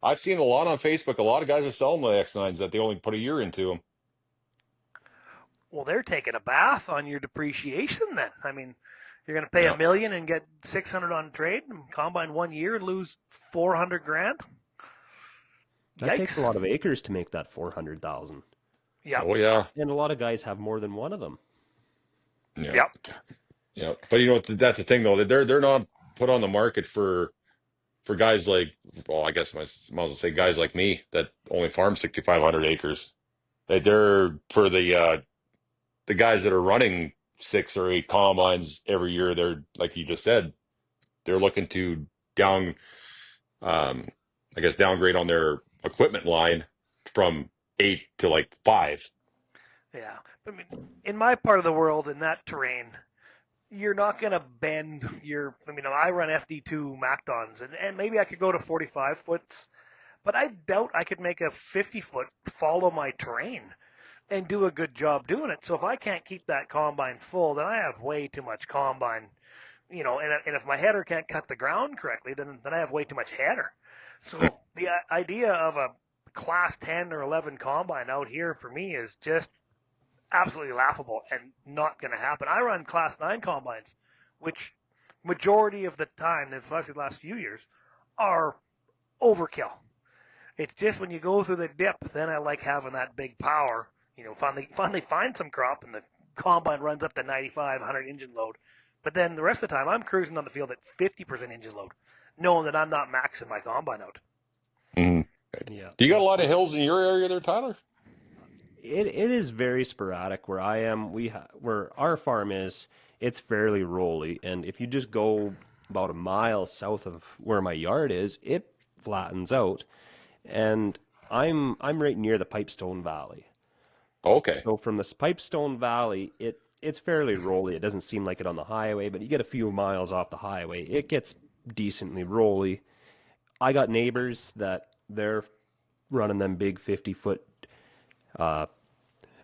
I've seen a lot on Facebook. A lot of guys are selling the X9s that they only put a year into them. Well, they're taking a bath on your depreciation then. I mean, you're going to pay Yeah. $1 million and get 600 on trade, and combine 1 year and lose 400 grand. That takes a Yikes. lot of acres to make that 400,000. Yeah, Oh yeah. And a lot of guys have more than one of them. Yeah. yeah, Yeah. But that's the thing though. They're not put on the market for guys like, well, I guess I might as well say guys like me that only farm 6,500 acres. They're for the guys that are running 6 or 8 combines every year. They're like you just said, they're looking to down, um, I guess downgrade on their equipment line from 8 to like 5. yeah. I mean, in my part of the world, in that terrain, you're not going to bend your. I mean, I run FD2 MacDons, and maybe I could go to 45 foots, but I doubt I could make a 50 foot follow my terrain and do a good job doing it. So if I can't keep that combine full, then I have way too much combine, and if my header can't cut the ground correctly, then I have way too much header. So the idea of a class 10 or 11 combine out here for me is just absolutely laughable and not going to happen. I run class 9 combines, which majority of the time, especially the last few years, are overkill. It's just when you go through the dip, then I like having that big power. Finally find some crop and the combine runs up to 95, 100 engine load. But then the rest of the time, I'm cruising on the field at 50% engine load, knowing that I'm not maxing my combine out. Mm-hmm. Yeah. Do you got a lot of hills in your area there, Tyler? It is very sporadic where I am. Where our farm is, it's fairly rolly, and if you just go about a mile south of where my yard is, it flattens out, and I'm right near the Pipestone Valley. Okay. So from this Pipestone Valley, it's fairly rolly. It doesn't seem like it on the highway, but you get a few miles off the highway, it gets decently rolly. I got neighbors that they're running them big 50-foot uh,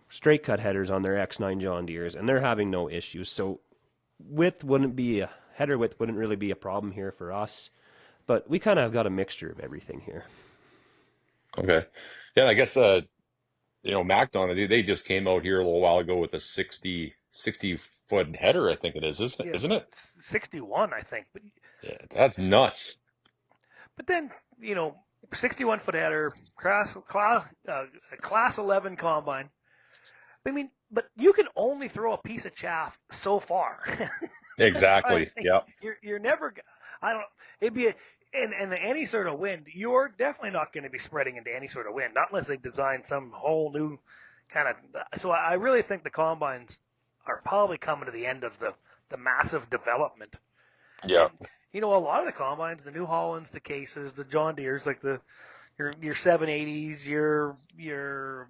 straight cut headers on their X9 John Deeres, and they're having no issues. So header width wouldn't really be a problem here for us, but we kind of got a mixture of everything here. Okay. Yeah, I guess MacDon, they just came out here a little while ago with a 60 foot header, I think it is, isn't it? Yeah, Isn't it? 61, I think. Yeah, that's nuts. But then, 61 foot header, class 11 combine. I mean, but you can only throw a piece of chaff so far. Exactly. Yeah. You're never. I don't. It'd be in any sort of wind. You're definitely not going to be spreading into any sort of wind, not unless they design some whole new kind of. So I really think the combines are probably coming to the end of the massive development. Yeah. And a lot of the combines, the New Hollands, the Cases, the John Deeres, like your 780s, your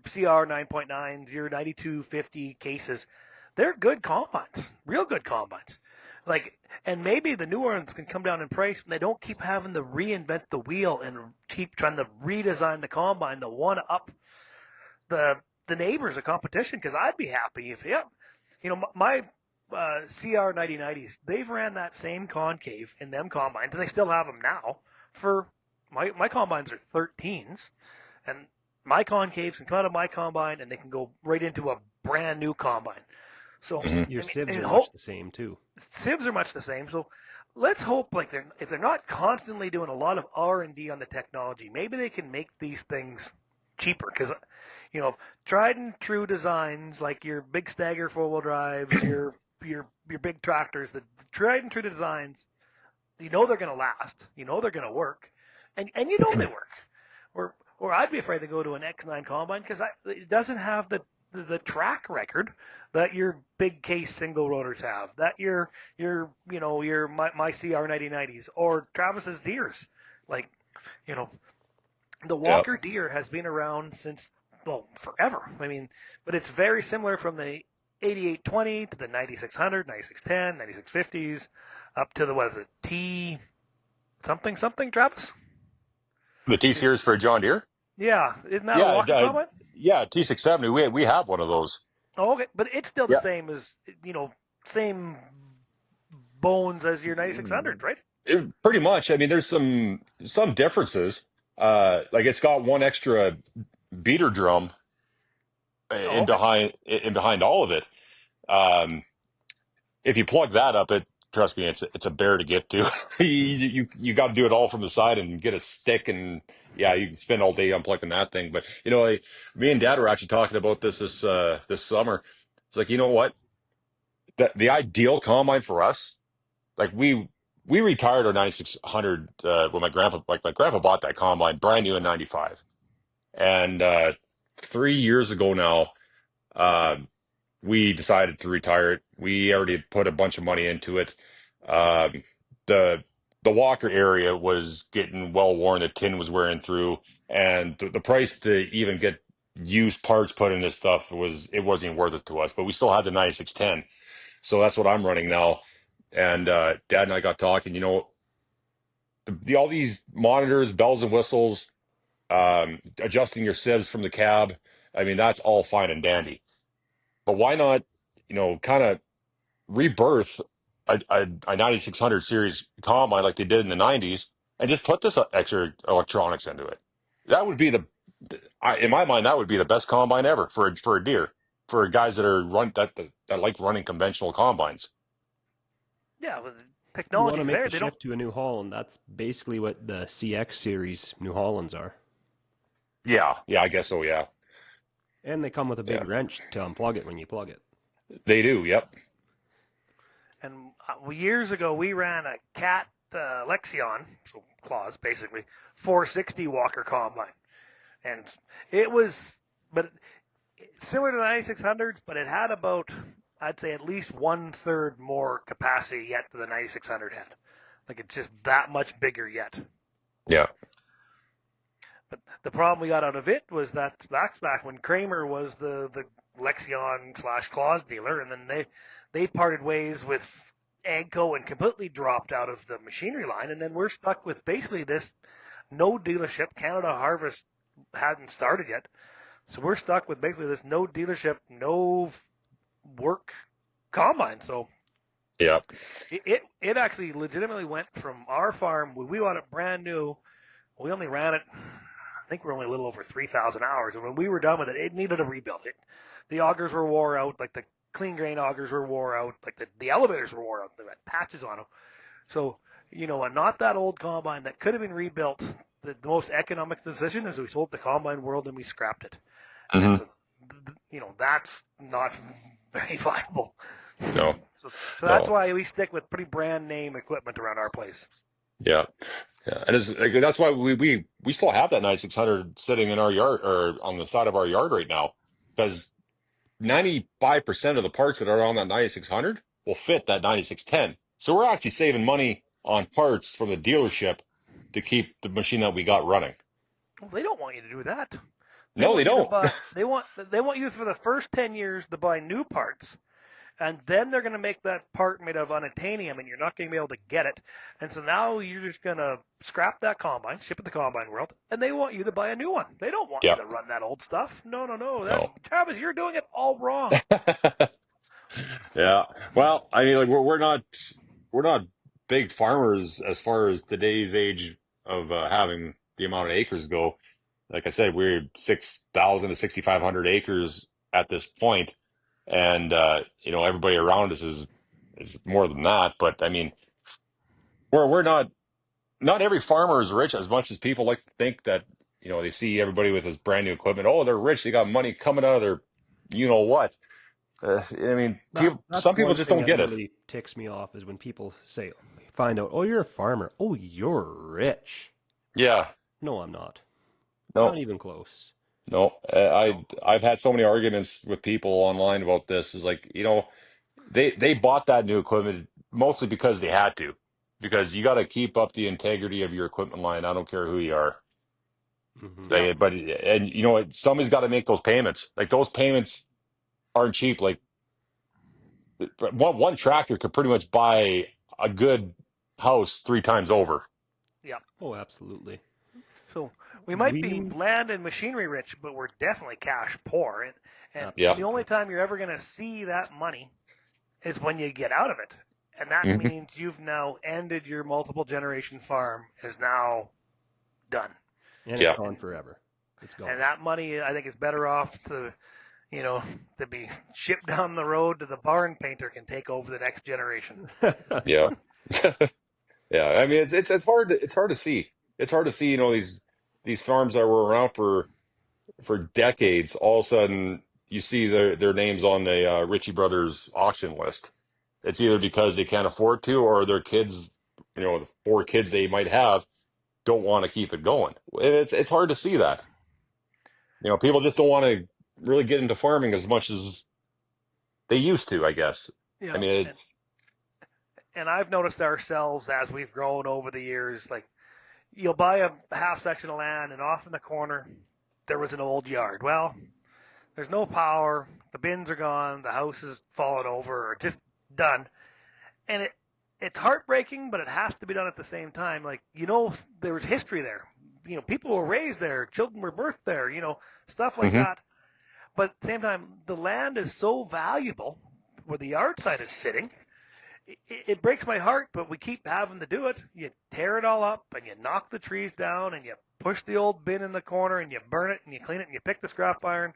CR 9.9s, your 9250 Cases, they're good combines, real good combines. And maybe the new ones can come down in price when they don't keep having to reinvent the wheel and keep trying to redesign the combine to one up the neighbors of competition. Because I'd be happy if, my CR 9090s, they've ran that same concave in them combines, and they still have them now. For my combines are 13s, and my concaves can come out of my combine, and they can go right into a brand new combine. So Your sieves are hope much the same too. sieves are much the same. So let's hope if they're not constantly doing a lot of R&D on the technology, maybe they can make these things cheaper. Because tried and true designs like your big stagger 4-wheel drives, your big tractors, the tried and true designs, they're going to last. They're going to work, and they work. or I'd be afraid to go to an X9 combine because it doesn't have the track record that your big case single rotors have, that your my CR 9090s or Travis's Deers. Like, you know, the Yep. Walker Deer has been around since, well, forever. I mean, but it's very similar from the 8820 to the 9600, 9610, 9650s, up to the, what is it, T something something, Travis? The T Is series for a John Deere. Yeah, isn't that a Yeah, Walker combine? yeah, T670. We have one of those. Oh, okay, but it's still the Yeah. same as, same bones as your 9600, right? Pretty much. I mean, there's some differences. Like it's got one extra beater drum Oh, okay. in behind all of it. Um, if you plug that up, trust me, it's a bear to get to. You got to do it all from the side and get a stick, and yeah, you can spend all day unplugging that thing. But me and Dad were actually talking about this summer. It's like, you know what? The ideal combine for us, like we retired our 9600 when my grandpa bought that combine brand new in 95, and 3 years ago now. Uh, we decided to retire it. We already put a bunch of money into it. Um, the the Walker area was getting well worn. The tin was wearing through, and the price to even get used parts put in this stuff it wasn't even worth it to us. But we still had the 9610, so that's what I'm running now. And Dad and I got talking. All these monitors, bells and whistles, adjusting your sieves from the cab. I mean, that's all fine and dandy. But why not, kind of rebirth a 9600 series combine like they did in the 90s and just put this extra electronics into it? That would be in my mind, that would be the best combine ever for a deer, for guys that are that like running conventional combines. Yeah, well, the You want to technology's make there. the They don't. shift to a New Holland, that's basically what the CX series New Hollands are. Yeah, yeah, I guess so. Yeah, And they come with a big yeah, wrench to unplug it when you plug it. they do. Yep. And years ago, we ran a Cat Lexion, so claws basically, 460 Walker combine, and it was, but similar to the 9600s, but it had about, I'd say, at least 1/3 more capacity yet than the 9600 had. Like, it's just that much bigger yet. Yeah. But the problem we got out of it was that back when Kramer was the Lexion / Claws dealer, and then they parted ways with Agco and completely dropped out of the machinery line, and then we're stuck with basically this no dealership. Canada Harvest hadn't started yet, so we're stuck with basically this no dealership, no work combine. So Yeah. it actually legitimately went from our farm when we bought it brand new. We only ran it, I think we're only a little over 3,000 hours. And when we were done with it, it needed a rebuild. The augers were wore out, like the clean grain augers were wore out, like the elevators were wore out. They had patches on them. So, a not that old combine that could have been rebuilt, the most economic decision is we sold the combine world and we scrapped it. And Hmm. so, that's not very viable. No. So that's No. why we stick with pretty brand name equipment around our place. Yeah. Yeah, and that's why we still have that 9600 sitting in our yard or on the side of our yard right now, because 95% of the parts that are on that 9600 will fit that 9610. So we're actually saving money on parts from the dealership to keep the machine that we got running. Well, they don't want you to do that. They No, they want you to don't. buy. They want you for the first 10 years to buy new parts, and then they're going to make that part made of unobtainium, and you're not going to be able to get it. And so now you're just going to scrap that combine, ship it to Combine World, and they want you to buy a new one. They don't want you Yeah. to run that old stuff. No, no, no. That's No. Travis. You're doing it all wrong. Yeah. Well, I mean, like we're not big farmers as far as today's age of having the amount of acres go. Like I said, we're 6,000 to 6,500 acres at this point, and everybody around us is more than that. But I mean, we're not every farmer is rich as much as people like to think that. They see everybody with this brand new equipment. Oh, they're rich. They got money coming out of their, what. I mean, That's some people one just thing don't that get it. really ticks me off is when people say, find out, oh, you're a farmer. Oh, you're rich. Yeah. No, I'm not. Not No, even close. no. No. I've had so many arguments with people online about this. Is like, they bought that new equipment mostly because they had to, because you got to keep up the integrity of your equipment line. I don't care who you are. Hmm. Yep. But and somebody's got to make those payments. Like those payments aren't cheap. Like one tractor could pretty much buy a good house 3 times over. Yep. Oh, absolutely. So we might be We land and machinery rich, but we're definitely cash poor. And Yeah. the only absolutely. time you're ever going to see that money is when you get out of it. And that Hmm. means you've now ended your multiple generation farm is now done. And it's Yeah. gone And forever. It's and gone. that money I think is better off to be shipped down the road to the barn painter can take over the next generation. Yeah. Yeah. I mean, it's hard to see. It's hard to see, these farms that were around for decades. All of a sudden, you see their names on the Ritchie Brothers auction list. It's either because they can't afford to, or their kids, the 4 kids they might have, don't want to keep it going. It's hard to see that. People just don't want to really get into farming as much as they used to, I guess. I Yeah, mean, and it's. and I've noticed ourselves as we've grown over the years, like you'll buy a half section of land and off in the corner there was an old yard. Well, there's no power, the bins are gone, the house is fallen over or just done. And it's heartbreaking, but it has to be done at the same time. Like, there was history there. People were raised there, children were birthed there, stuff like Hmm. that. But at the same time, the land is so valuable where the yard site is sitting. It breaks my heart, but we keep having to do it. You tear it all up and you knock the trees down and you push the old bin in the corner and you burn it and you clean it and you pick the scrap iron.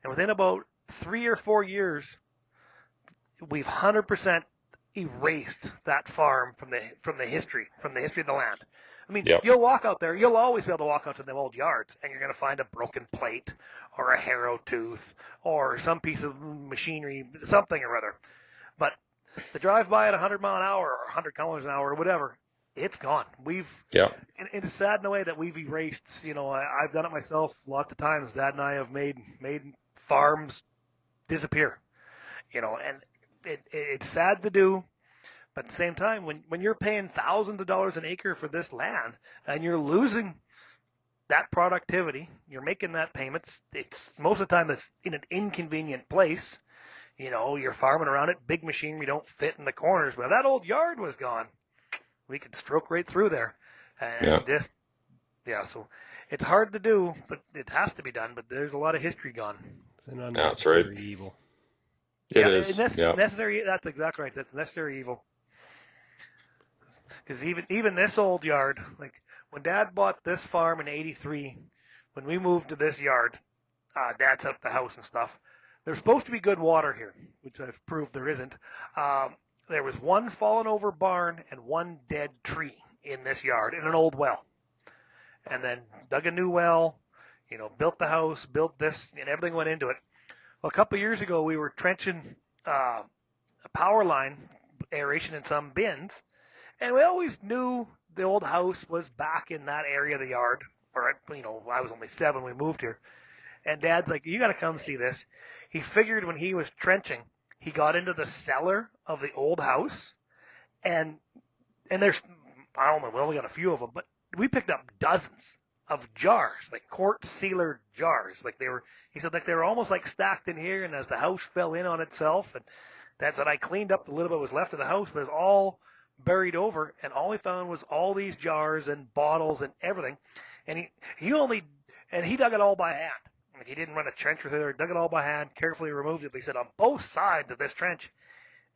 And within about 3 or 4 years, we've 100% erased that farm from the history of the land. I mean, Yep. you'll walk out there, you'll always be able to walk out to them old yards, and you're going to find a broken plate or a harrow tooth or some piece of machinery, something or other. But the drive by at 100 mile an hour or 100 kilometers an hour or whatever, it's gone. Yep. And it's sad in a way that we've erased. I've done it myself lots of times. Dad and I have made farms disappear. And it's sad to do, but at the same time, when you're paying thousands of dollars an acre for this land and you're losing that productivity, you're making that payments. It's most of the time it's in an inconvenient place. You're farming around it. Big machinery don't fit in the corners. But that old yard was gone. We could stroke right through there, Yeah. and just yeah. So it's hard to do, but it has to be done. But there's a lot of history gone. It's an That's right. unnecessary evil. It Yeah, and is. that's Yeah. necessary. That's exactly right. That's necessary evil. Because even this old yard, like when Dad bought this farm in '83, when we moved to this yard, Dad set up the house and stuff. There's supposed to be good water here, which I've proved there isn't. There was one fallen over barn and one dead tree in this yard in an old well. And then dug a new well, built the house, built this, and everything went into it. Well, a couple of years ago, we were trenching a power line, aeration in some bins, and we always knew the old house was back in that area of the yard. Or, I was only 7 when we moved here. And Dad's like, you got to come see this. He figured when he was trenching, he got into the cellar of the old house, and there's, I don't know, we only got a few of them, but we picked up dozens of jars, like quart sealer jars. He said, like they were almost like stacked in here, and as the house fell in on itself, and Dad said, I cleaned up the little bit was left of the house, but it was all buried over, and all we found was all these jars and bottles and everything. And he dug it all by hand. Like he didn't run a trench with it or dug it all by hand, carefully removed it. But he said on both sides of this trench,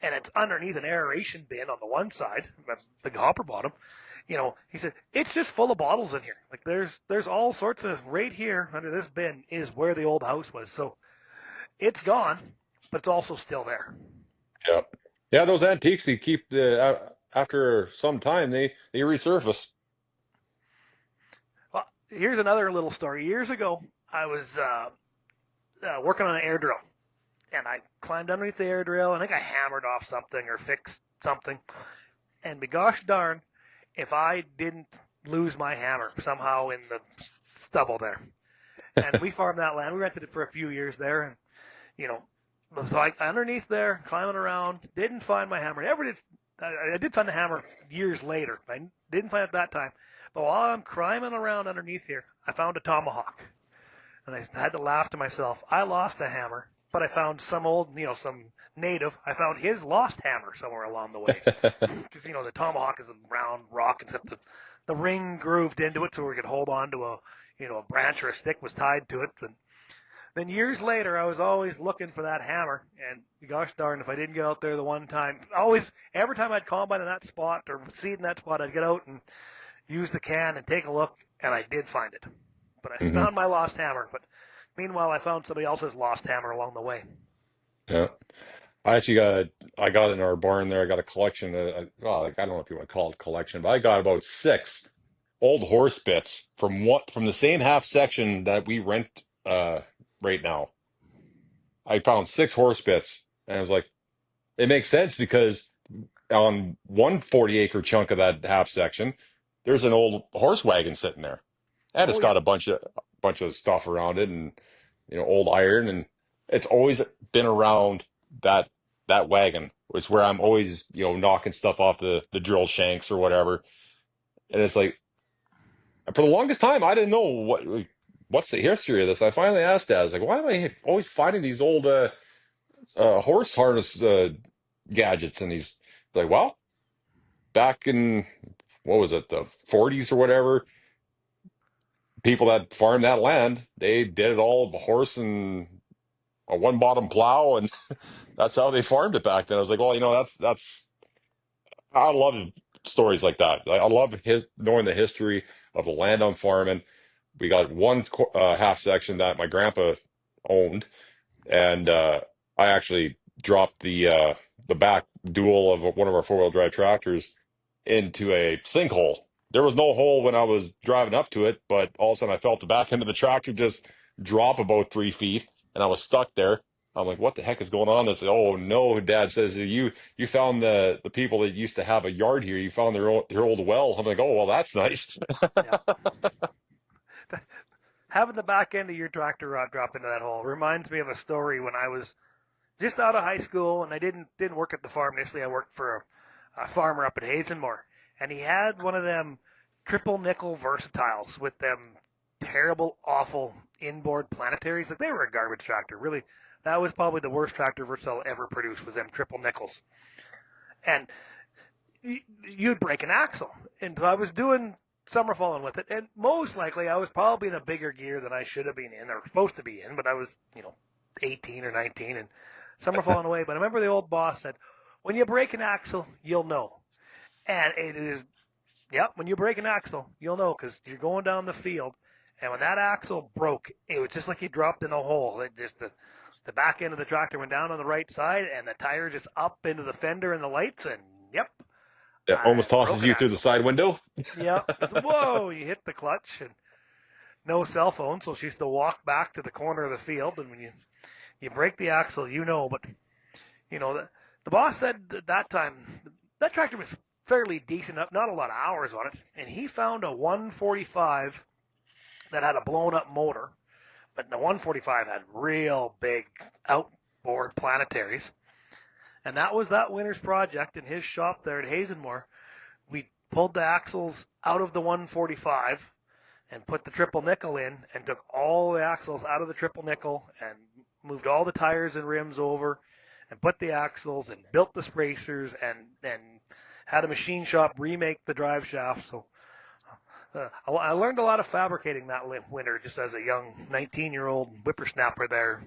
and it's underneath an aeration bin on the one side, a big hopper bottom, he said, it's just full of bottles in here. Like there's all sorts of, right here under this bin is where the old house was. So it's gone, but it's also still there. Yeah. Yeah. Those antiques, they keep after some time, they resurface. Well, here's another little story. Years ago, I was working on an air drill, and I climbed underneath the air drill. I think I hammered off something or fixed something. And be gosh darn, if I didn't lose my hammer somehow in the stubble there. And we farmed that land. We rented it for a few years there, and you know, so I underneath there, climbing around, didn't find my hammer. Never did. I did find the hammer years later. I didn't find it that time. But while I'm climbing around underneath here, I found a tomahawk, and I had to laugh to myself. I lost a hammer, but I found some old, some native. I found his lost hammer somewhere along the way, because the tomahawk is a round rock, except the ring grooved into it so we could hold on to a branch or a stick was tied to it. And then years later, I was always looking for that hammer, and gosh darn, if I didn't get out there the one time, every time I'd combine in that spot or seed in that spot, I'd get out and use the can and take a look, and I did find it. But I found my lost hammer. But meanwhile, I found somebody else's lost hammer along the way. Yeah. I got in our barn there. I got a collection of, well, like, I don't know if you want to call it collection, but I got about 6 old horse bits from the same half section that we rent right now. I found 6 horse bits, and I was like, it makes sense because on one 40-acre chunk of that half section, there's an old horse wagon sitting there, and it's Oh, yeah. got a bunch of stuff around it, and old iron, and it's always been around that wagon. It's where I'm always knocking stuff off the drill shanks or whatever, and it's like for the longest time I didn't know what's the history of this. I finally asked Dad. I was like, why am I always finding these old horse harness gadgets? And he's like, well, back in what was it, the 40s or whatever, people that farmed that land, they did it all with a horse and a one bottom plow, and that's how they farmed it back then. I was like, well, that's I love stories like that. I love knowing the history of the land I'm farming. We got one half section that my grandpa owned, and I actually dropped the back dual of one of our 4-wheel drive tractors into a sinkhole. There was no hole when I was driving up to it, but all of a sudden I felt the back end of the tractor just drop about 3 feet, and I was stuck there. I'm like, what the heck is going on? They said, oh no, Dad says you found the people that used to have a yard here. You found their old well. I'm like, oh well, that's nice. Yeah. Having the back end of your tractor rod drop into that hole reminds me of a story when I was just out of high school, and I didn't work at the farm initially. I worked for a farmer up at Hazenmore, and he had one of them triple nickel versatiles with them terrible, awful inboard planetaries. Like, they were a garbage tractor. Really, that was probably the worst tractor versatile ever produced, was them triple nickels. And you'd break an axle. And I was doing summer falling with it, and most likely I was probably in a bigger gear than I should have been in or supposed to be in, but I was 18 or 19 and summer falling away. But I remember the old boss said, when you break an axle, you'll know. And it is, yep, when you break an axle, you'll know, because you're going down the field, and when that axle broke, it was just like you dropped in a hole. It just the back end of the tractor went down on the right side, and the tire just up into the fender and the lights, and yep, It almost broke tosses an you through the axle. side window. Yep. Whoa, you hit the clutch, and no cell phone, so she used to walk back to the corner of the field, and when you break the axle, but the boss said at that time that tractor was fairly decent, not a lot of hours on it, and he found a 145 that had a blown up motor, but the 145 had real big outboard planetaries, and that was that winter's project in his shop there at Hazenmore. We pulled the axles out of the 145 and put the triple nickel in, and took all the axles out of the triple nickel and moved all the tires and rims over and put the axles and built the spacers and had a machine shop remake the drive shaft. So I learned a lot of fabricating that winter just as a young 19-year-old whippersnapper there,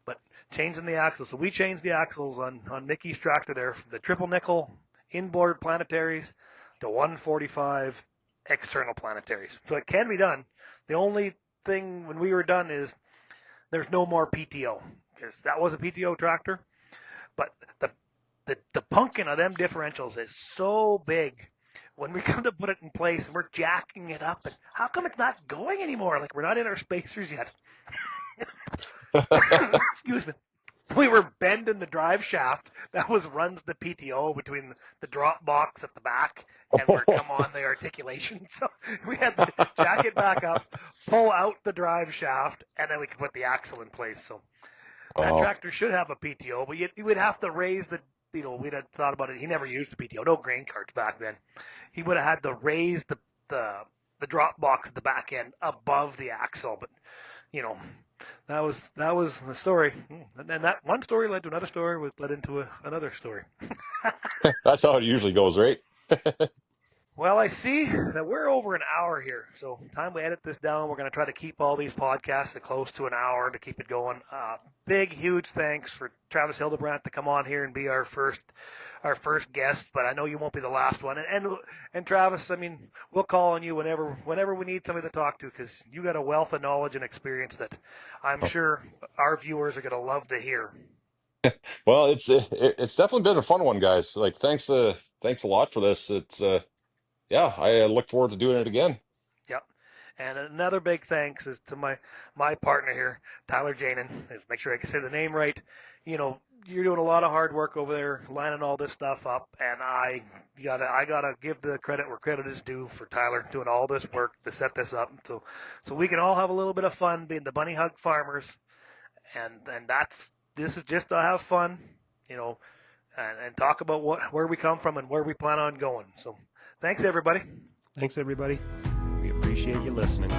but changing the axles. So we changed the axles on Mickey's tractor there from the triple nickel inboard planetaries to 145 external planetaries. So it can be done. The only thing when we were done is there's no more PTO, because that was a PTO tractor. But the pumpkin of them differentials is so big. When we come to put it in place and we're jacking it up, and how come it's not going anymore? Like, we're not in our spacers yet. Excuse me. we were bending the drive shaft that runs the PTO between the drop box at the back and where come on the articulation. So we had to jack it back up, pull out the drive shaft, and then we could put the axle in place. So that Oh, tractor should have a PTO, but you would have to raise the, we'd had thought about it. He never used the PTO, no grain carts back then. He would have had to raise the drop box at the back end above the axle, but that was the story, and that one story led to another story, which led into another story. that's how it usually goes, right? Well, I see that we're over an hour here, so time we edit this down. We're going to try to keep all these podcasts at close to an hour to keep it going. Big, huge thanks for Travis Hildabrandt to come on here and be our first guest, but I know you won't be the last one. And Travis, I mean, we'll call on you whenever we need somebody to talk to, because you got a wealth of knowledge and experience that I'm sure our viewers are going to love to hear. Well, it's definitely been a fun one, guys. Like, thanks a lot for this. It's yeah, I look forward to doing it again. Yep. And another big thanks is to my partner here, Tyler Janin. Make sure I can say the name right. You're doing a lot of hard work over there, lining all this stuff up, and I gotta give the credit where credit is due for Tyler doing all this work to set this up, so we can all have a little bit of fun being the bunny hug farmers, and this is just to have fun, and talk about where we come from and where we plan on going. So, thanks everybody. Thanks, everybody. We appreciate you listening.